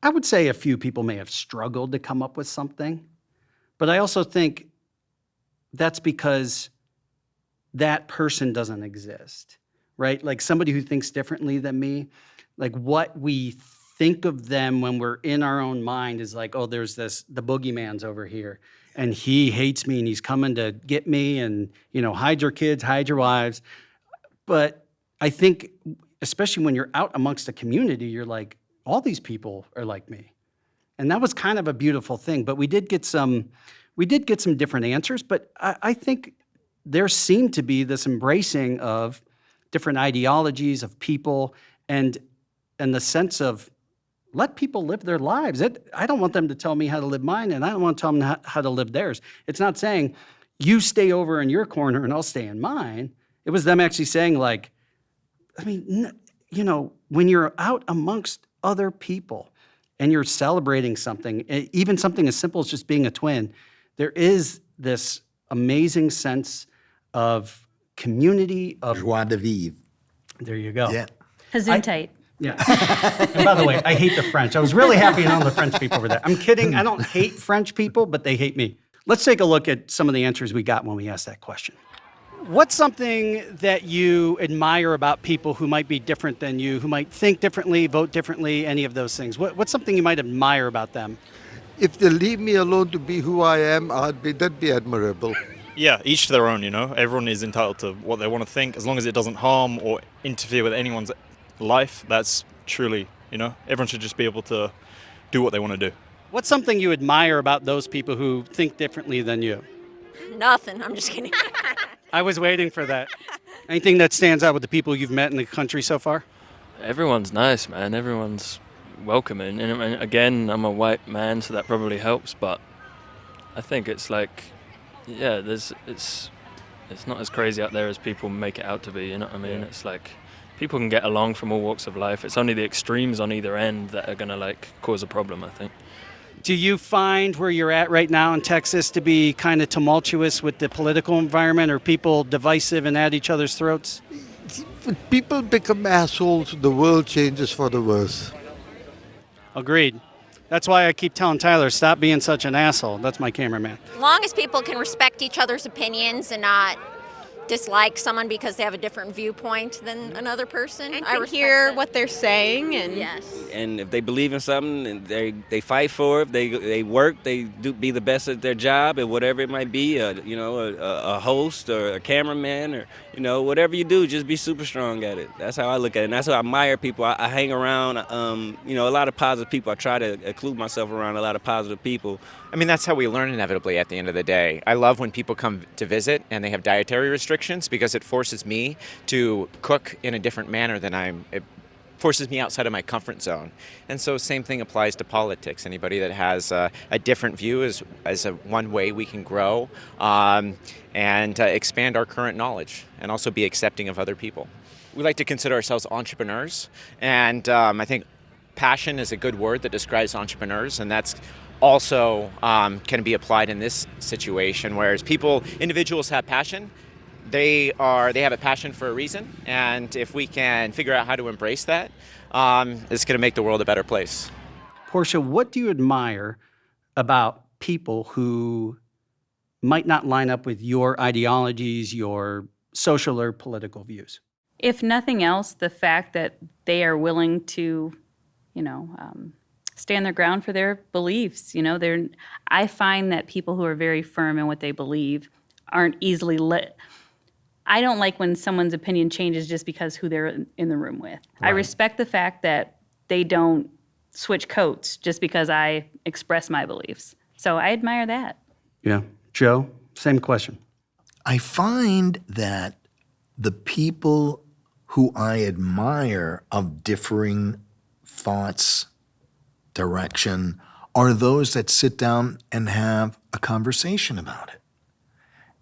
I would say a few people may have struggled to come up with something, but I also think that's because that person doesn't exist, right? Like somebody who thinks differently than me, like what we think of them when we're in our own mind is like, oh, there's the boogeyman's over here and he hates me and he's coming to get me and, hide your kids, hide your wives. But I think, especially when you're out amongst a community, you're like, all these people are like me. And that was kind of a beautiful thing. But we did get some different answers, but I think there seemed to be this embracing of different ideologies of people and the sense of let people live their lives. I don't want them to tell me how to live mine, and I don't want to tell them how to live theirs. It's not saying you stay over in your corner and I'll stay in mine. It was them actually saying like, when you're out amongst other people and you're celebrating something, even something as simple as just being a twin, there is this amazing sense of community, of joie de vivre. There you go. Yeah. Gesundheit. Yeah. And by the way, I hate the French. I was really happy none of the French people were there. I'm kidding. I don't hate French people, but they hate me. Let's take a look at some of the answers we got when we asked that question. What's something that you admire about people who might be different than you, who might think differently, vote differently, any of those things? What's something you might admire about them? If they leave me alone to be who I am, that'd be admirable. Yeah, each to their own, Everyone is entitled to what they want to think, as long as it doesn't harm or interfere with anyone's life. That's truly, everyone should just be able to do what they want to do. What's something you admire about those people who think differently than you? Nothing. I'm just kidding. I was waiting for that. Anything that stands out with the people you've met in the country so far? Everyone's nice, man. Everyone's welcoming. And again, I'm a white man, so that probably helps. But I think it's like, yeah, it's not as crazy out there as people make it out to be. You know what I mean? Yeah. It's like people can get along from all walks of life. It's only the extremes on either end that are gonna cause a problem, I think. Do you find where you're at right now in Texas to be kind of tumultuous with the political environment? Are people divisive and at each other's throats? When people become assholes, the world changes for the worse. Agreed. That's why I keep telling Tyler, stop being such an asshole. That's my cameraman. As long as people can respect each other's opinions and not dislike someone because they have a different viewpoint than another person. And I can hear what they're saying. And yes. And if they believe in something and they fight for it, they work, they do be the best at their job and whatever it might be, a host or a cameraman or, whatever you do, just be super strong at it. That's how I look at it. And that's how I admire people. I hang around, a lot of positive people. I try to include myself around a lot of positive people. I mean, that's how we learn inevitably at the end of the day. I love when people come to visit and they have dietary restrictions because it forces me to cook in a different manner than it forces me outside of my comfort zone. And so same thing applies to politics. Anybody that has a different view is one way we can grow and expand our current knowledge and also be accepting of other people. We like to consider ourselves entrepreneurs, and I think passion is a good word that describes entrepreneurs, and that's also can be applied in this situation, whereas individuals have passion. They have a passion for a reason, and if we can figure out how to embrace that, it's going to make the world a better place. Portia, what do you admire about people who might not line up with your ideologies, your social or political views? If nothing else, the fact that they are willing to, stand their ground for their beliefs. I find that people who are very firm in what they believe aren't easily I don't like when someone's opinion changes just because who they're in the room with. I Right. respect the fact that they don't switch coats just because I express my beliefs. So I admire that. Yeah. Joe, same question. I find that the people who I admire of differing thoughts, direction, are those that sit down and have a conversation about it.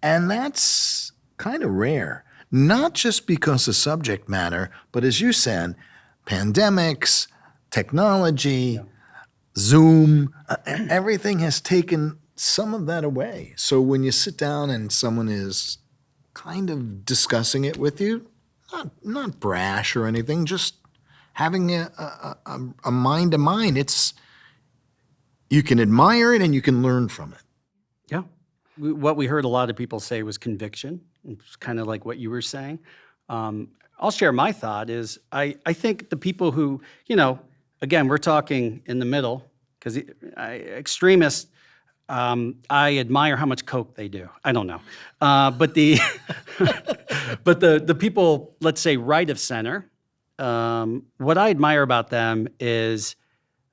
And that's kind of rare, not just because of subject matter, but as you said, pandemics, technology, Zoom, everything has taken some of that away. So when you sit down and someone is kind of discussing it with you, not brash or anything, just having a mind to mind, you can admire it and you can learn from it. Yeah. What we heard a lot of people say was conviction. It's kind of like what you were saying. I'll share my thought is I think the people who, again, we're talking in the middle because extremists, I admire how much coke they do. I don't know. But the people, let's say right of center, what I admire about them is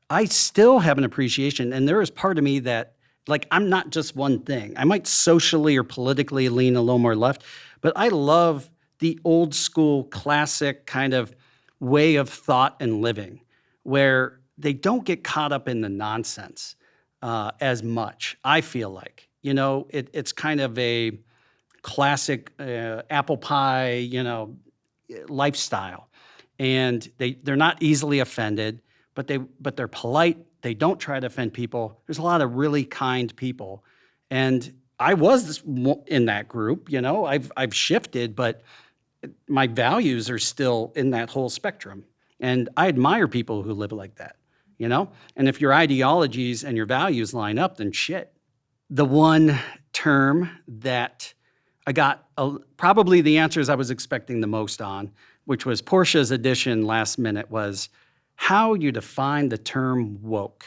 I still have an appreciation, and there is part of me that, like, I'm not just one thing. I might socially or politically lean a little more left, but I love the old school classic kind of way of thought and living where they don't get caught up in the nonsense as much, I feel like. It's kind of a classic apple pie, lifestyle. And they're not easily offended, but they're polite. They don't try to offend people. There's a lot of really kind people. And I was in that group, I've shifted, but my values are still in that whole spectrum. And I admire people who live like that, And if your ideologies and your values line up, then shit. The one term that I got probably the answers I was expecting the most on, which was Portia's addition last minute, was how you define the term woke.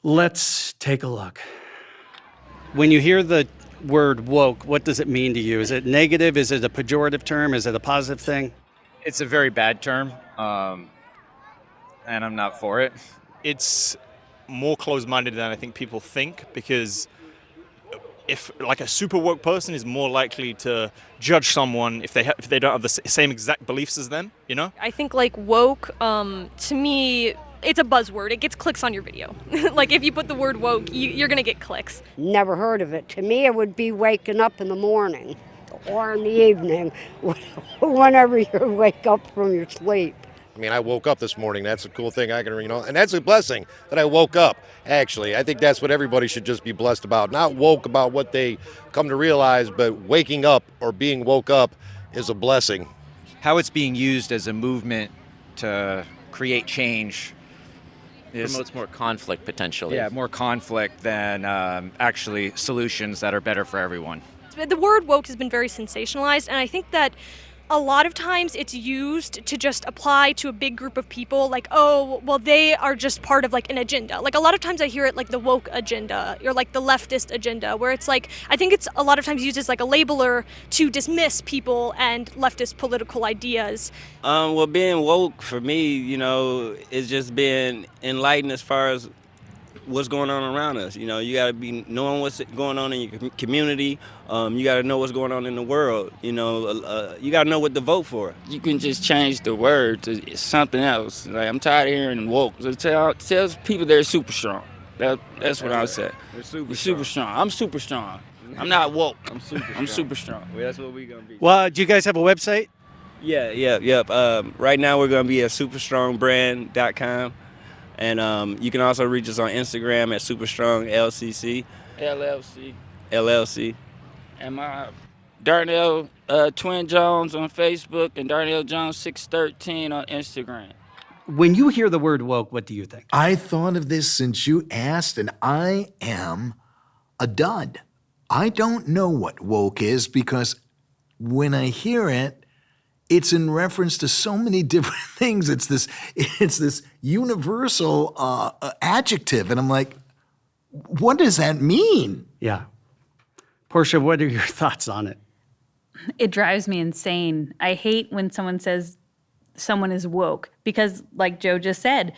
Let's take a look. When you hear the word woke, what does it mean to you? Is it negative? Is it a pejorative term? Is it a positive thing? It's a very bad term, and I'm not for it. It's more closed-minded than I think people think, because if like a super woke person is more likely to judge someone if they don't have the same exact beliefs as them, I think like woke, to me, it's a buzzword. It gets clicks on your video. Like if you put the word woke, you're going to get clicks. Never heard of it. To me, it would be waking up in the morning or in the evening, whenever you wake up from your sleep. I mean, I woke up this morning. That's a cool thing I can, and that's a blessing that I woke up, actually. I think that's what everybody should just be blessed about. Not woke about what they come to realize, but waking up or being woke up is a blessing. How it's being used as a movement to create change promotes more conflict, potentially. Yeah, more conflict than actually solutions that are better for everyone. The word woke has been very sensationalized, and I think that a lot of times it's used to just apply to a big group of people, like, oh, well, they are just part of like an agenda. Like a lot of times I hear it like the woke agenda or like the leftist agenda, where it's like, I think it's a lot of times used as like a labeler to dismiss people and leftist political ideas. Well, being woke for me, is just being enlightened as far as what's going on around us. You got to be knowing what's going on in your community. You got to know what's going on in the world. You got to know what to vote for. You can just change the word to something else. Like, I'm tired of hearing woke. So tell people they're super strong. That's what I would say. They're super strong. I'm super strong. I'm not woke. I'm super strong. Well, that's what we're going to be. Well, do you guys have a website? Yeah. Right now we're going to be at superstrongbrand.com. And you can also reach us on Instagram at superstronglcc. LLC. And my Darnell Twin Jones on Facebook and Darnell Jones 613 on Instagram. When you hear the word woke, what do you think? I thought of this since you asked, and I am a dud. I don't know what woke is because when I hear it, it's in reference to so many different things. It's this universal adjective, and I'm like, what does that mean? Yeah. Portia, what are your thoughts on it? It drives me insane. I hate when someone says someone is woke because, like Joe just said,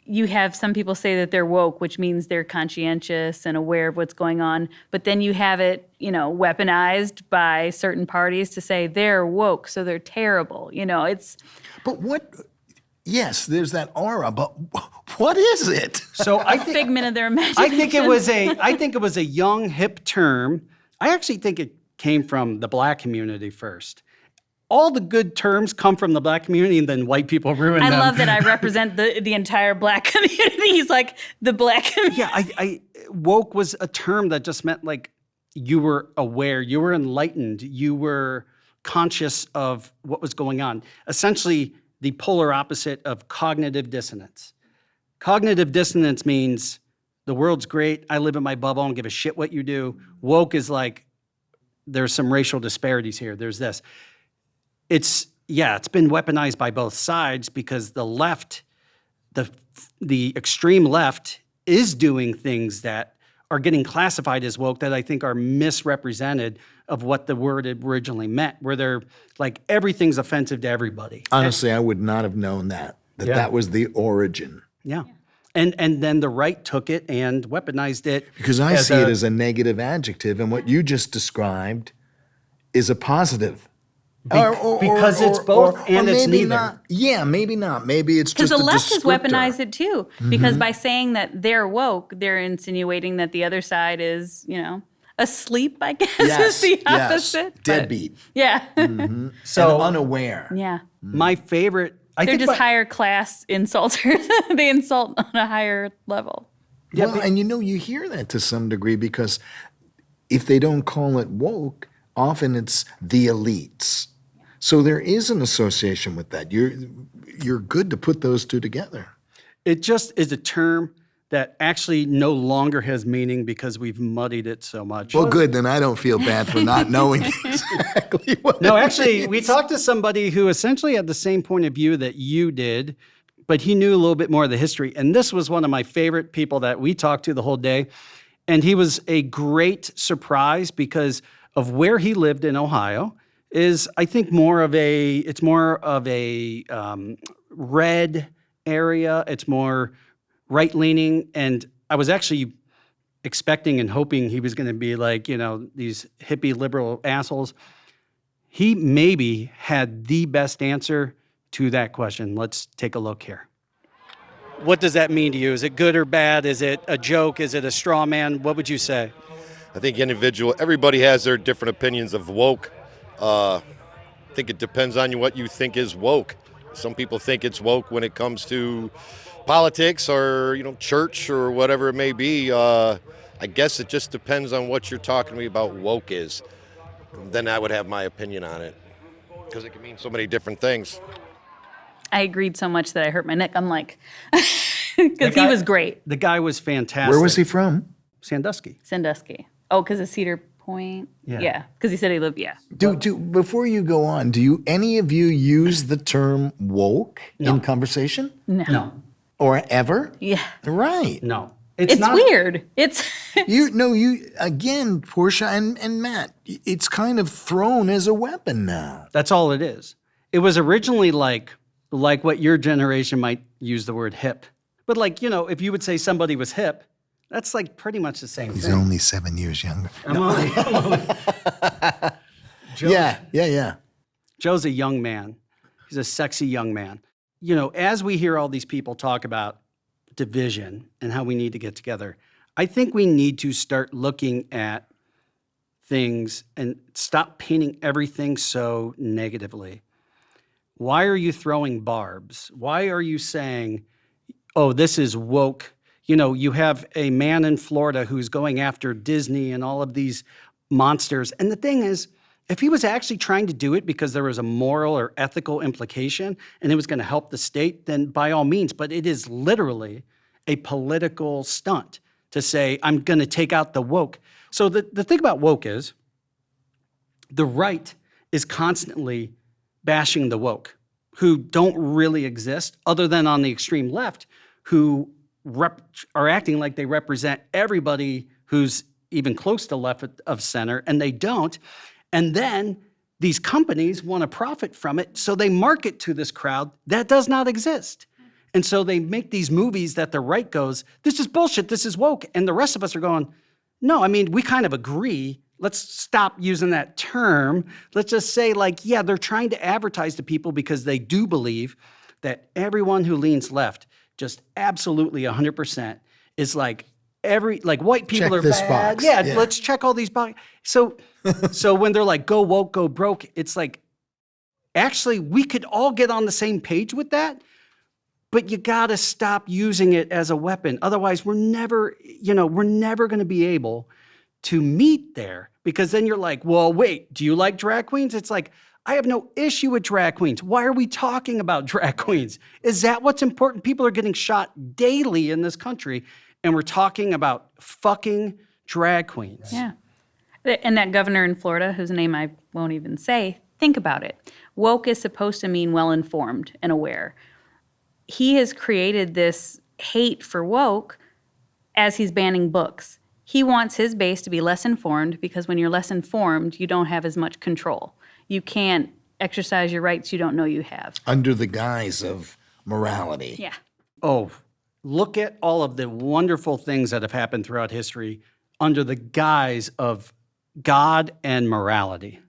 you have some people say that they're woke, which means they're conscientious and aware of what's going on. But then you have it, weaponized by certain parties to say they're woke, so they're terrible. It's. But what? Yes, there's that aura, but what is it? So a figment of their imagination. I think it was a young, hip term. I actually think it came from the Black community first. All the good terms come from the Black community, and then white people ruin them. I love that I represent the entire Black community. He's like the Black community. Yeah, woke was a term that just meant like you were aware, you were enlightened, you were conscious of what was going on. Essentially, the polar opposite of cognitive dissonance. Cognitive dissonance means the world's great, I live in my bubble, I don't give a shit what you do. Woke is like, there's some racial disparities here, there's this. It's been weaponized by both sides because the left, the extreme left is doing things that are getting classified as woke that I think are misrepresented of what the word originally meant, where they're like, everything's offensive to everybody. Honestly, I would not have known that was the origin. Yeah. And then the right took it and weaponized it. Because I see it as a negative adjective, and what you just described is a positive. Because it's both and it's neither. Not. Yeah, maybe not. Maybe it's just because the a left has descriptor. weaponized it too. Because by saying that they're woke, they're insinuating that the other side is, asleep. I guess is the opposite. Yes. Deadbeat. Yeah. So and unaware. Yeah. My favorite. They're just higher class insulters. They insult on a higher level. Well, and you hear that to some degree because if they don't call it woke, often it's the elites. So there is an association with that. You're good to put those two together. It just is a term that actually no longer has meaning because we've muddied it so much. Well, good. Then I don't feel bad for not knowing exactly what No, it actually, means. we talked to somebody who essentially had the same point of view that you did, but he knew a little bit more of the history. And this was one of my favorite people that we talked to the whole day. And he was a great surprise because of where he lived in Ohio is, I think, more of a red area. It's more right-leaning. And I was actually expecting and hoping he was going to be like, these hippie liberal assholes. He maybe had the best answer to that question. Let's take a look here. What does that mean to you? Is it good or bad? Is it a joke? Is it a straw man? What would you say? I think everybody has their different opinions of woke. I think it depends on what you think is woke. Some people think it's woke when it comes to politics or, church or whatever it may be. I guess it just depends on what you're talking to me about woke is. Then I would have my opinion on it because it can mean so many different things. I agreed so much that I hurt my neck. I'm like, because he was great. The guy was fantastic. Where was he from? Sandusky. Oh, because of Cedar Point? Yeah. Because he said he lived, Before you go on, do any of you use the term woke in conversation? No. Or ever? Yeah. Right. No. It's weird. It's again, Portia and Matt, it's kind of thrown as a weapon now. That's all it is. It was originally like what your generation might use the word hip. But if you would say somebody was hip, that's like pretty much the same thing. He's only 7 years younger. I'm only. Yeah. Joe's a young man. He's a sexy young man. As we hear all these people talk about division and how we need to get together, I think we need to start looking at things and stop painting everything so negatively. Why are you throwing barbs? Why are you saying, oh, this is woke? You have a man in Florida who's going after Disney and all of these monsters. And the thing is, if he was actually trying to do it because there was a moral or ethical implication and it was going to help the state, then by all means. But it is literally a political stunt to say, I'm going to take out the woke. So the thing about woke is the right is constantly bashing the woke, who don't really exist other than on the extreme left, who are acting like they represent everybody who's even close to left of center, and they don't. And then these companies want to profit from it, so they market to this crowd that does not exist. And so they make these movies that the right goes, this is bullshit, this is woke. And the rest of us are going, no, I mean, we kind of agree. Let's stop using that term. Let's just say, like, yeah, they're trying to advertise to people because they do believe that everyone who leans left, just absolutely 100%, is like white people Check are this bad. box. Yeah, Yeah. let's check all these boxes. So when they're like, go woke, go broke, it's like, actually, we could all get on the same page with that, but you got to stop using it as a weapon. Otherwise, we're never going to be able to meet there, because then you're like, well, wait, do you like drag queens? It's like, I have no issue with drag queens. Why are we talking about drag queens? Is that what's important? People are getting shot daily in this country, and we're talking about fucking drag queens. Yeah. And that governor in Florida, whose name I won't even say, think about it. Woke is supposed to mean well-informed and aware. He has created this hate for woke as he's banning books. He wants his base to be less informed, because when you're less informed, you don't have as much control. You can't exercise your rights you don't know you have. Under the guise of morality. Yeah. Oh, look at all of the wonderful things that have happened throughout history under the guise of God and morality.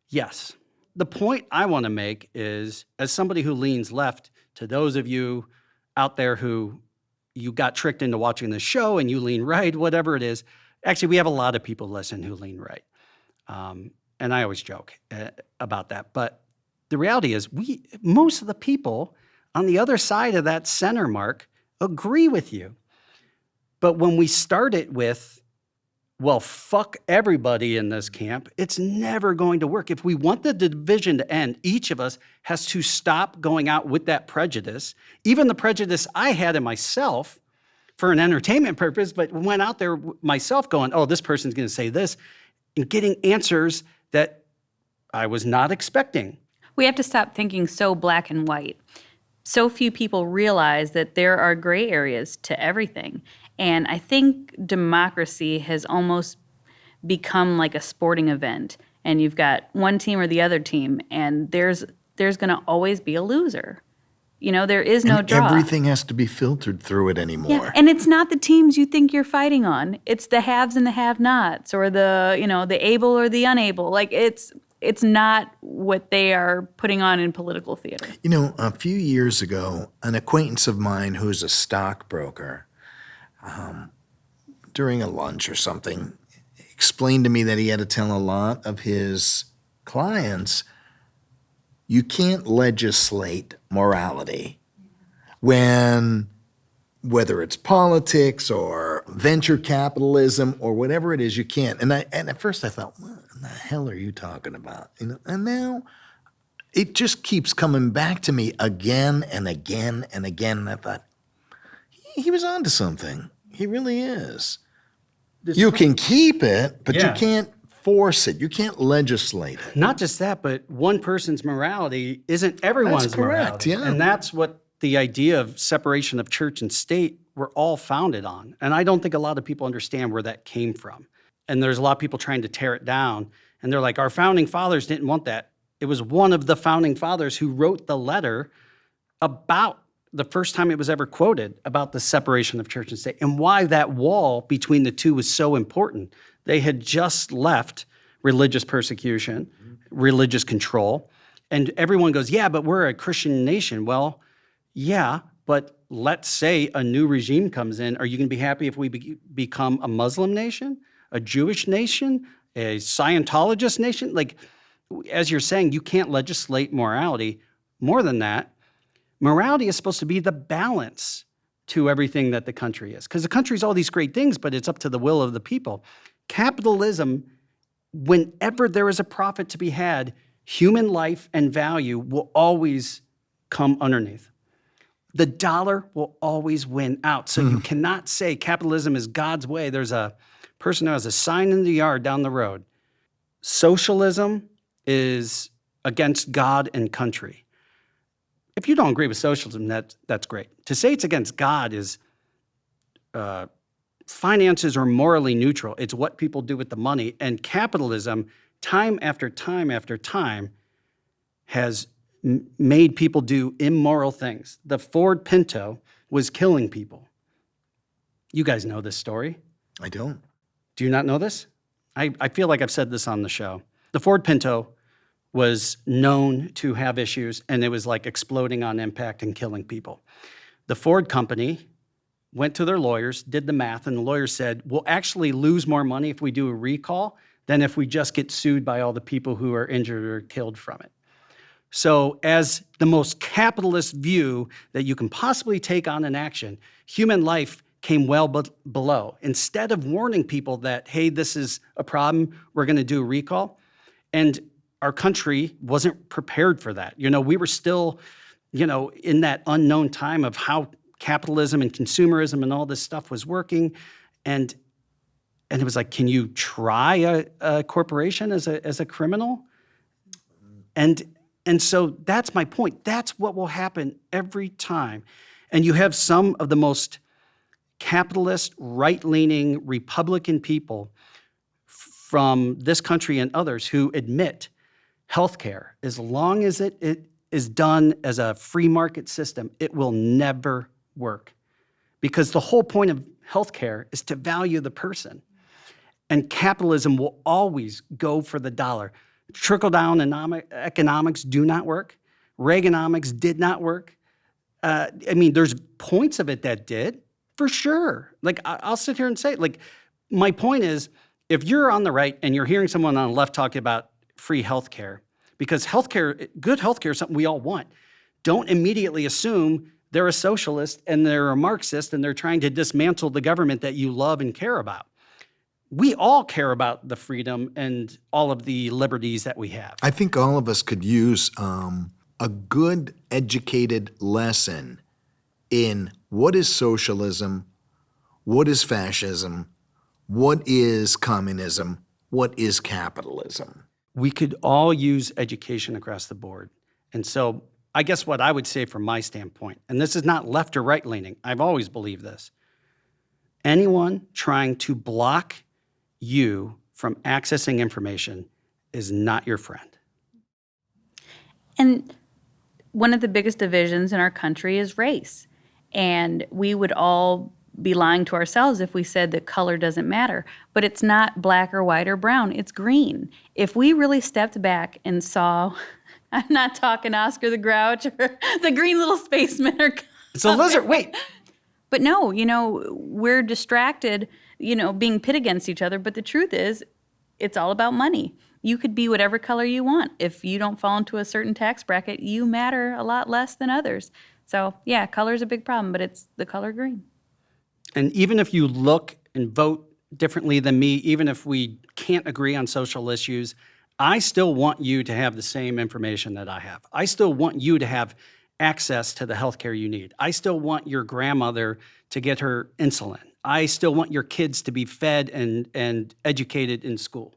Yes. The point I want to make is, as somebody who leans left, to those of you out there who you got tricked into watching the show and you lean right, whatever it is. Actually, we have a lot of people listen who lean right. And I always joke about that. But the reality is, most of the people on the other side of that center mark agree with you. But when we start it with, well, fuck everybody in this camp, it's never going to work. If we want the division to end, each of us has to stop going out with that prejudice, even the prejudice I had in myself for an entertainment purpose, but went out there myself going, oh, this person's going to say this, and getting answers that I was not expecting. We have to stop thinking so black and white. So few people realize that there are gray areas to everything. And I think democracy has almost become like a sporting event. And you've got one team or the other team, and there's going to always be a loser. You know, there is no draw. Everything has to be filtered through it anymore. Yeah, and it's not the teams you think you're fighting on. It's the haves and the have-nots, or the able or the unable. Like, it's not what they are putting on in political theater. You know, a few years ago, an acquaintance of mine who's a stockbroker, during a lunch or something, explained to me that he had to tell a lot of his clients, you can't legislate morality whether it's politics or venture capitalism or whatever it is, you can't. And at first I thought, what in the hell are you talking about? And now it just keeps coming back to me again and again and again. And I thought, he was onto something. He really is. You can keep it, but you can't force it. You can't legislate it. Not just that, but one person's morality isn't everyone's That's correct, morality. yeah. And that's what the idea of separation of church and state were all founded on. And I don't think a lot of people understand where that came from. And there's a lot of people trying to tear it down. And they're like, our founding fathers didn't want that. It was one of the founding fathers who wrote the letter about the first time it was ever quoted about the separation of church and state and why that wall between the two was so important. They had just left religious persecution, religious control, and everyone goes, yeah, but we're a Christian nation. Well, yeah, but let's say a new regime comes in. Are you going to be happy if we become a Muslim nation, a Jewish nation, a Scientologist nation? Like, as you're saying, you can't legislate morality. More than that, morality is supposed to be the balance to everything that the country is. Because the country's all these great things, but it's up to the will of the people. Capitalism, whenever there is a profit to be had, human life and value will always come underneath. The dollar will always win out. So you cannot say capitalism is God's way. There's a person who has a sign in the yard down the road. Socialism is against God and country. If you don't agree with socialism, that's great. To say it's against God is finances are morally neutral. It's what people do with the money. And capitalism time after time after time has made people do immoral things. The Ford Pinto was killing people. You guys know this story. I don't. Do you not know this? I feel like I've said this on the show. The Ford Pinto was known to have issues, and it was like exploding on impact and killing people. The Ford company went to their lawyers, did the math, and the lawyers said, we'll actually lose more money if we do a recall than if we just get sued by all the people who are injured or killed from it. So as the most capitalist view that you can possibly take on an action, human life came well below. Instead of warning people that, hey, this is a problem, we're going to do a recall. And our country wasn't prepared for that. We were still, in that unknown time of how capitalism and consumerism and all this stuff was working. And it was like, can you try a corporation as a criminal? And so that's my point. That's what will happen every time. And you have some of the most capitalist, right-leaning Republican people from this country and others who admit healthcare, as long as it is done as a free market system, it will never work. Because the whole point of healthcare is to value the person. And capitalism will always go for the dollar. Trickle-down economics do not work. Reaganomics did not work. There's points of it that did, for sure. Like, I'll sit here and say, my point is, if you're on the right and you're hearing someone on the left talking about free healthcare, because good healthcare is something we all want, don't immediately assume they're a socialist and they're a Marxist and they're trying to dismantle the government that you love and care about. We all care about the freedom and all of the liberties that we have. I think all of us could use a good educated lesson in what is socialism, what is fascism, what is communism, what is capitalism. We could all use education across the board. And so I guess what I would say from my standpoint, and this is not left or right leaning, I've always believed this, anyone trying to block you from accessing information is not your friend. And one of the biggest divisions in our country is race. And we would all be lying to ourselves if we said that color doesn't matter. But it's not black or white or brown, it's green. If we really stepped back and saw, I'm not talking Oscar the Grouch or the green little spaceman or it's a lizard, wait. But no, we're distracted, being pit against each other. But the truth is, it's all about money. You could be whatever color you want. If you don't fall into a certain tax bracket, you matter a lot less than others. So yeah, color's a big problem, but it's the color green. And even if you look and vote differently than me, even if we can't agree on social issues, I still want you to have the same information that I have. I still want you to have access to the healthcare you need. I still want your grandmother to get her insulin. I still want your kids to be fed and educated in school.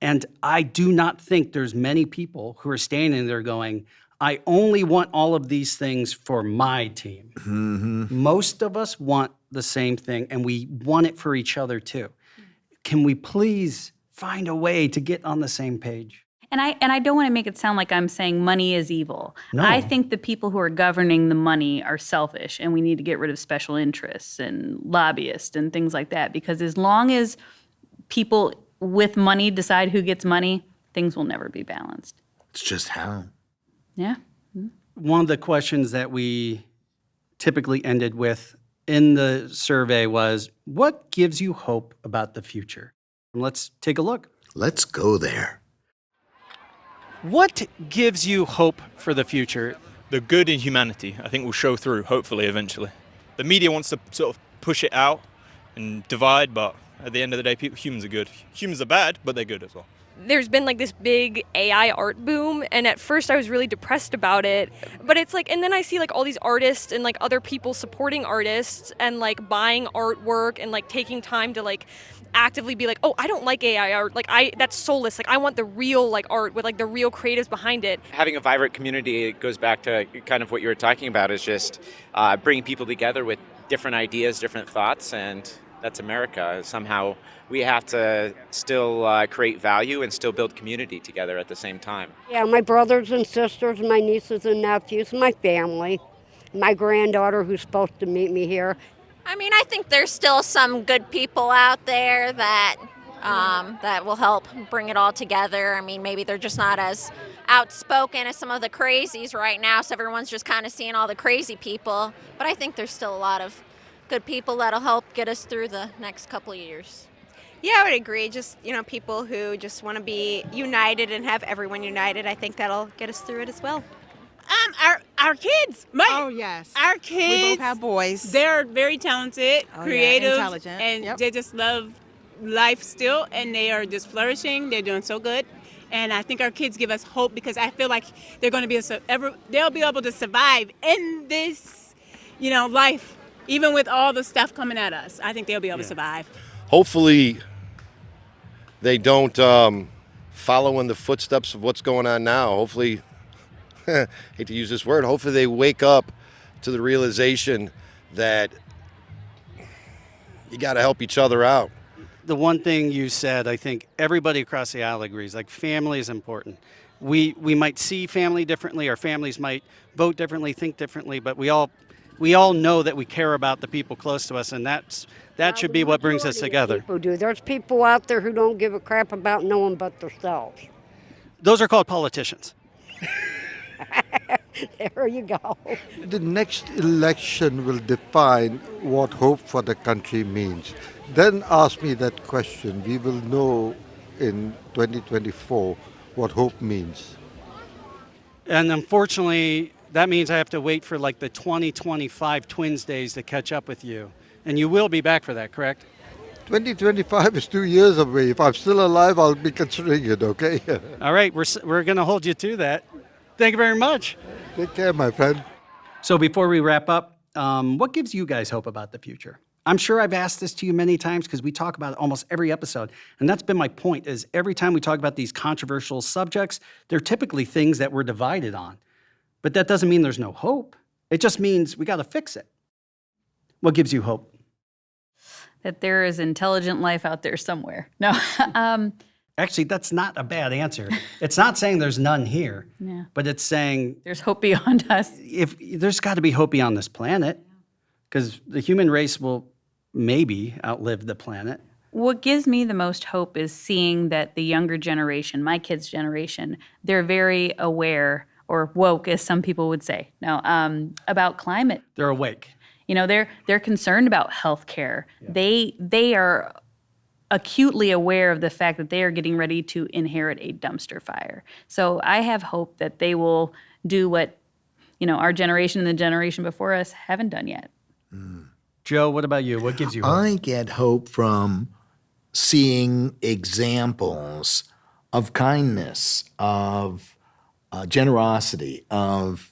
And I do not think there's many people who are standing there going, I only want all of these things for my team. Mm-hmm. Most of us want the same thing, and we want it for each other too. Can we please find a way to get on the same page? And I don't want to make it sound like I'm saying money is evil. No. I think the people who are governing the money are selfish, and we need to get rid of special interests and lobbyists and things like that. Because as long as people with money decide who gets money, things will never be balanced. It's just how. Yeah. One of the questions that we typically ended with in the survey was, what gives you hope about the future? And let's take a look. Let's go there. What gives you hope for the future? The good in humanity, I think, will show through, hopefully, eventually. The media wants to sort of push it out and divide, but at the end of the day, humans are good. Humans are bad, but they're good as well. There's been like this big AI art boom, and at first I was really depressed about it, but it's like, and then I see like all these artists and like other people supporting artists and like buying artwork and like taking time to like actively be like, oh, I don't like AI art, like that's soulless, like I want the real like art with like the real creatives behind it. Having a vibrant community, it goes back to kind of what you were talking about, is just bringing people together with different ideas, different thoughts, and That's America. Somehow we have to still create value and still build community together at the same time. Yeah, my brothers and sisters, my nieces and nephews, my family, my granddaughter who's supposed to meet me here. I mean, I think there's still some good people out there that that will help bring it all together. I mean, maybe they're just not as outspoken as some of the crazies right now, so everyone's just kind of seeing all the crazy people. But I think there's still a lot of good people that'll help get us through the next couple of years. Yeah, I would agree. Just, people who just want to be united and have everyone united. I think that'll get us through it as well. Our kids. Oh, yes. Our kids. We both have boys. They're very talented, creative, intelligent. and they just love life still, and they are just flourishing. They're doing so good. And I think our kids give us hope because I feel like they're going to be they'll be able to survive in this, life, even with all the stuff coming at us. I think they'll be able to survive. Hopefully they don't follow in the footsteps of what's going on now. Hopefully, hate to use this word, hopefully they wake up to the realization that you got to help each other out. The one thing you said, I think everybody across the aisle agrees, like family is important. We might see family differently, our families might vote differently, think differently, but we all know that we care about the people close to us, and that should be what brings us together. People do. There's people out there who don't give a crap about no one but themselves. Those are called politicians. There you go. The next election will define what hope for the country means. Then ask me that question. We will know in 2024 what hope means. And unfortunately, that means I have to wait for like the 2025 Twins Days to catch up with you. And you will be back for that, correct? 2025 is 2 years away. If I'm still alive, I'll be considering it, okay? All right, we're going to hold you to that. Thank you very much. Take care, my friend. So before we wrap up, what gives you guys hope about the future? I'm sure I've asked this to you many times because we talk about it almost every episode. And that's been my point, is every time we talk about these controversial subjects, they're typically things that we're divided on. But that doesn't mean there's no hope. It just means we got to fix it. What gives you hope? That there is intelligent life out there somewhere. No. Actually, that's not a bad answer. It's not saying there's none here, but it's saying there's hope beyond us. If there's got to be hope beyond this planet, because the human race will maybe outlive the planet. What gives me the most hope is seeing that the younger generation, my kids' generation, they're very aware, or woke, as some people would say, about climate. They're awake. They're concerned about healthcare. Yeah. They are acutely aware of the fact that they are getting ready to inherit a dumpster fire. So I have hope that they will do what, our generation and the generation before us haven't done yet. Joe, what about you? What gives you hope? I get hope from seeing examples of kindness, of generosity, of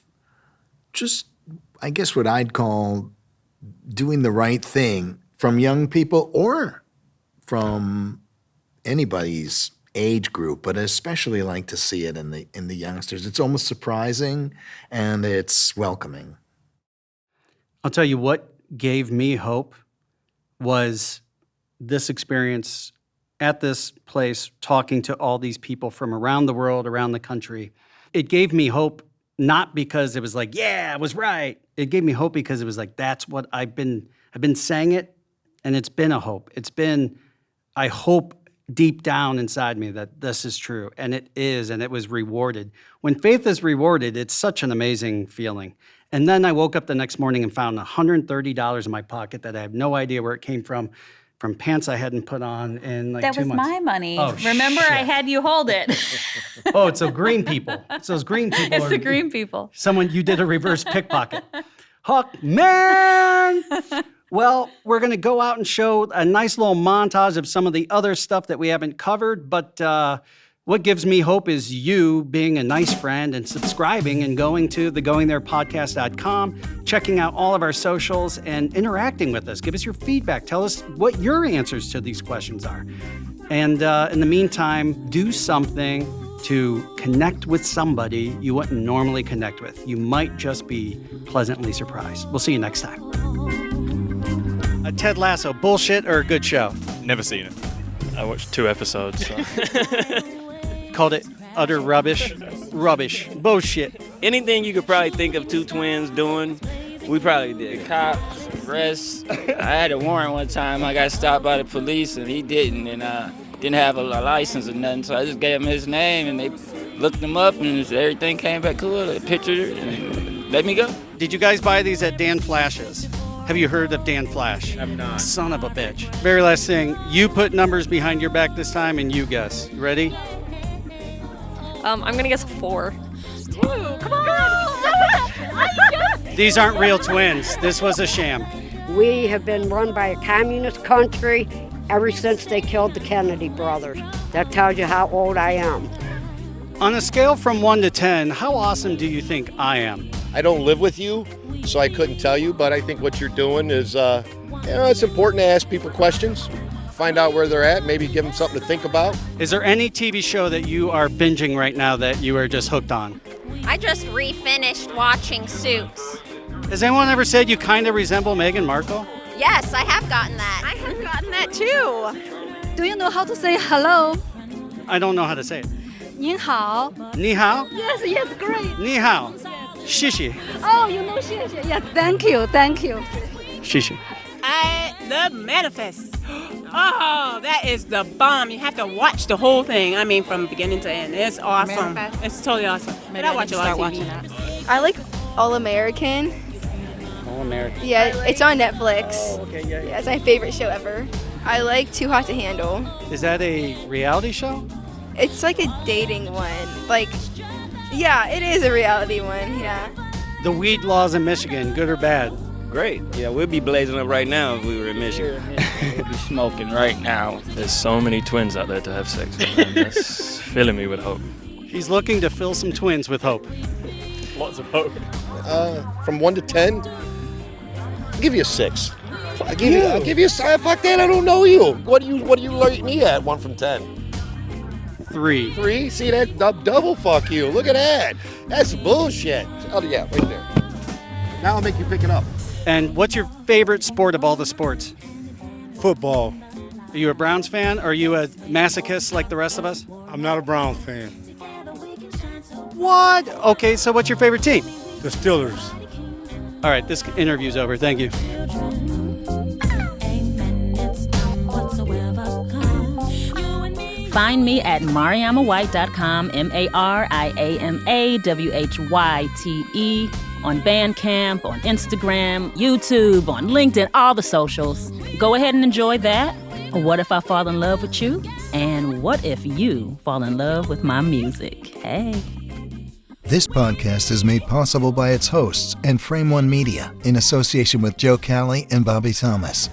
just, I guess, what I'd call doing the right thing from young people or from anybody's age group, but I especially like to see it in the youngsters. It's almost surprising and it's welcoming. I'll tell you what gave me hope was this experience at this place, talking to all these people from around the world, around the country. It gave me hope, not because it was like, yeah, I was right. It gave me hope because it was like, that's what I've been saying it, and it's been a hope. It's been, I hope deep down inside me that this is true, and it is, and it was rewarded. When faith is rewarded, it's such an amazing feeling. And then I woke up the next morning and found $130 in my pocket that I have no idea where it came from pants I hadn't put on in like 2 months. That was my money. Oh, remember, shit. I had you hold it. Oh, it's those green people. It's those green people. It's the green people. You did a reverse pickpocket. Huck, man! Well, we're going to go out and show a nice little montage of some of the other stuff that we haven't covered, but what gives me hope is you being a nice friend and subscribing and going to thegoingtherepodcast.com, checking out all of our socials and interacting with us. Give us your feedback. Tell us what your answers to these questions are. And in the meantime, do something to connect with somebody you wouldn't normally connect with. You might just be pleasantly surprised. We'll see you next time. A Ted Lasso, bullshit or a good show? Never seen it. I watched 2 episodes. So. Called it utter rubbish. Rubbish. Bullshit. Anything you could probably think of 2 twins doing, we probably did. Cops, arrests. I had a warrant one time. I got stopped by the police and he didn't, and didn't have a license or nothing. So I just gave him his name and they looked him up and everything came back cool. They pictured it and let me go. Did you guys buy these at Dan Flash's? Have you heard of Dan Flash? I'm not. Son of a bitch. Very last thing, you put numbers behind your back this time and you guess. You ready? I'm gonna guess 4. 2. Come on. These aren't real twins. This was a sham. We have been run by a communist country ever since they killed the Kennedy brothers. That tells you how old I am. On a scale from 1 to 10, how awesome do you think I am? I don't live with you, so I couldn't tell you, but I think what you're doing is, it's important to ask people questions, find out where they're at, maybe give them something to think about. Is there any TV show that you are binging right now that you are just hooked on? I just refinished watching Suits. Has anyone ever said you kind of resemble Meghan Markle? Yes, I have gotten that. I have gotten that too. Do you know how to say hello? I don't know how to say it. 您好. Ni hao? Yes, great. Ni hao. Shishi. Oh, you know 谢谢. Yes, thank you. Shishi. I love Manifest. Oh, that is the bomb. You have to watch the whole thing. I mean, from beginning to end. It's awesome. Manifest? It's totally awesome. But I watch a lot of TV. I like All American. All American. Yeah, it's on Netflix. Oh, okay, yeah. It's my favorite show ever. I like Too Hot to Handle. Is that a reality show? It's like a dating one. Yeah, it is a reality one, yeah. The weed laws in Michigan, good or bad? Great. Yeah, we'd be blazing up right now if we were in Michigan. We'll be smoking right now. There's so many twins out there to have sex with, man. That's filling me with hope. He's looking to fill some twins with hope. Lots of hope. From 1 to 10, I'll give you a 6. I'll give you a 5. Fuck that, I don't know you. What do you rate me at, 1 from 10? 3. 3? See, that double fuck you. Look at that. That's bullshit. Oh, yeah, right there. Now I'll make you pick it up. And what's your favorite sport of all the sports? Football. Are you a Browns fan? Or are you a masochist like the rest of us? I'm not a Browns fan. What? Okay, so what's your favorite team? The Steelers. All right, this interview's over. Thank you. Find me at mariamawhyte.com, MariamaWhyte, on Bandcamp, on Instagram, YouTube, on LinkedIn, all the socials. Go ahead and enjoy that. What if I fall in love with you? And what if you fall in love with my music? Hey. This podcast is made possible by its hosts and Frame One Media in association with Joe Cali and Bobby Thomas.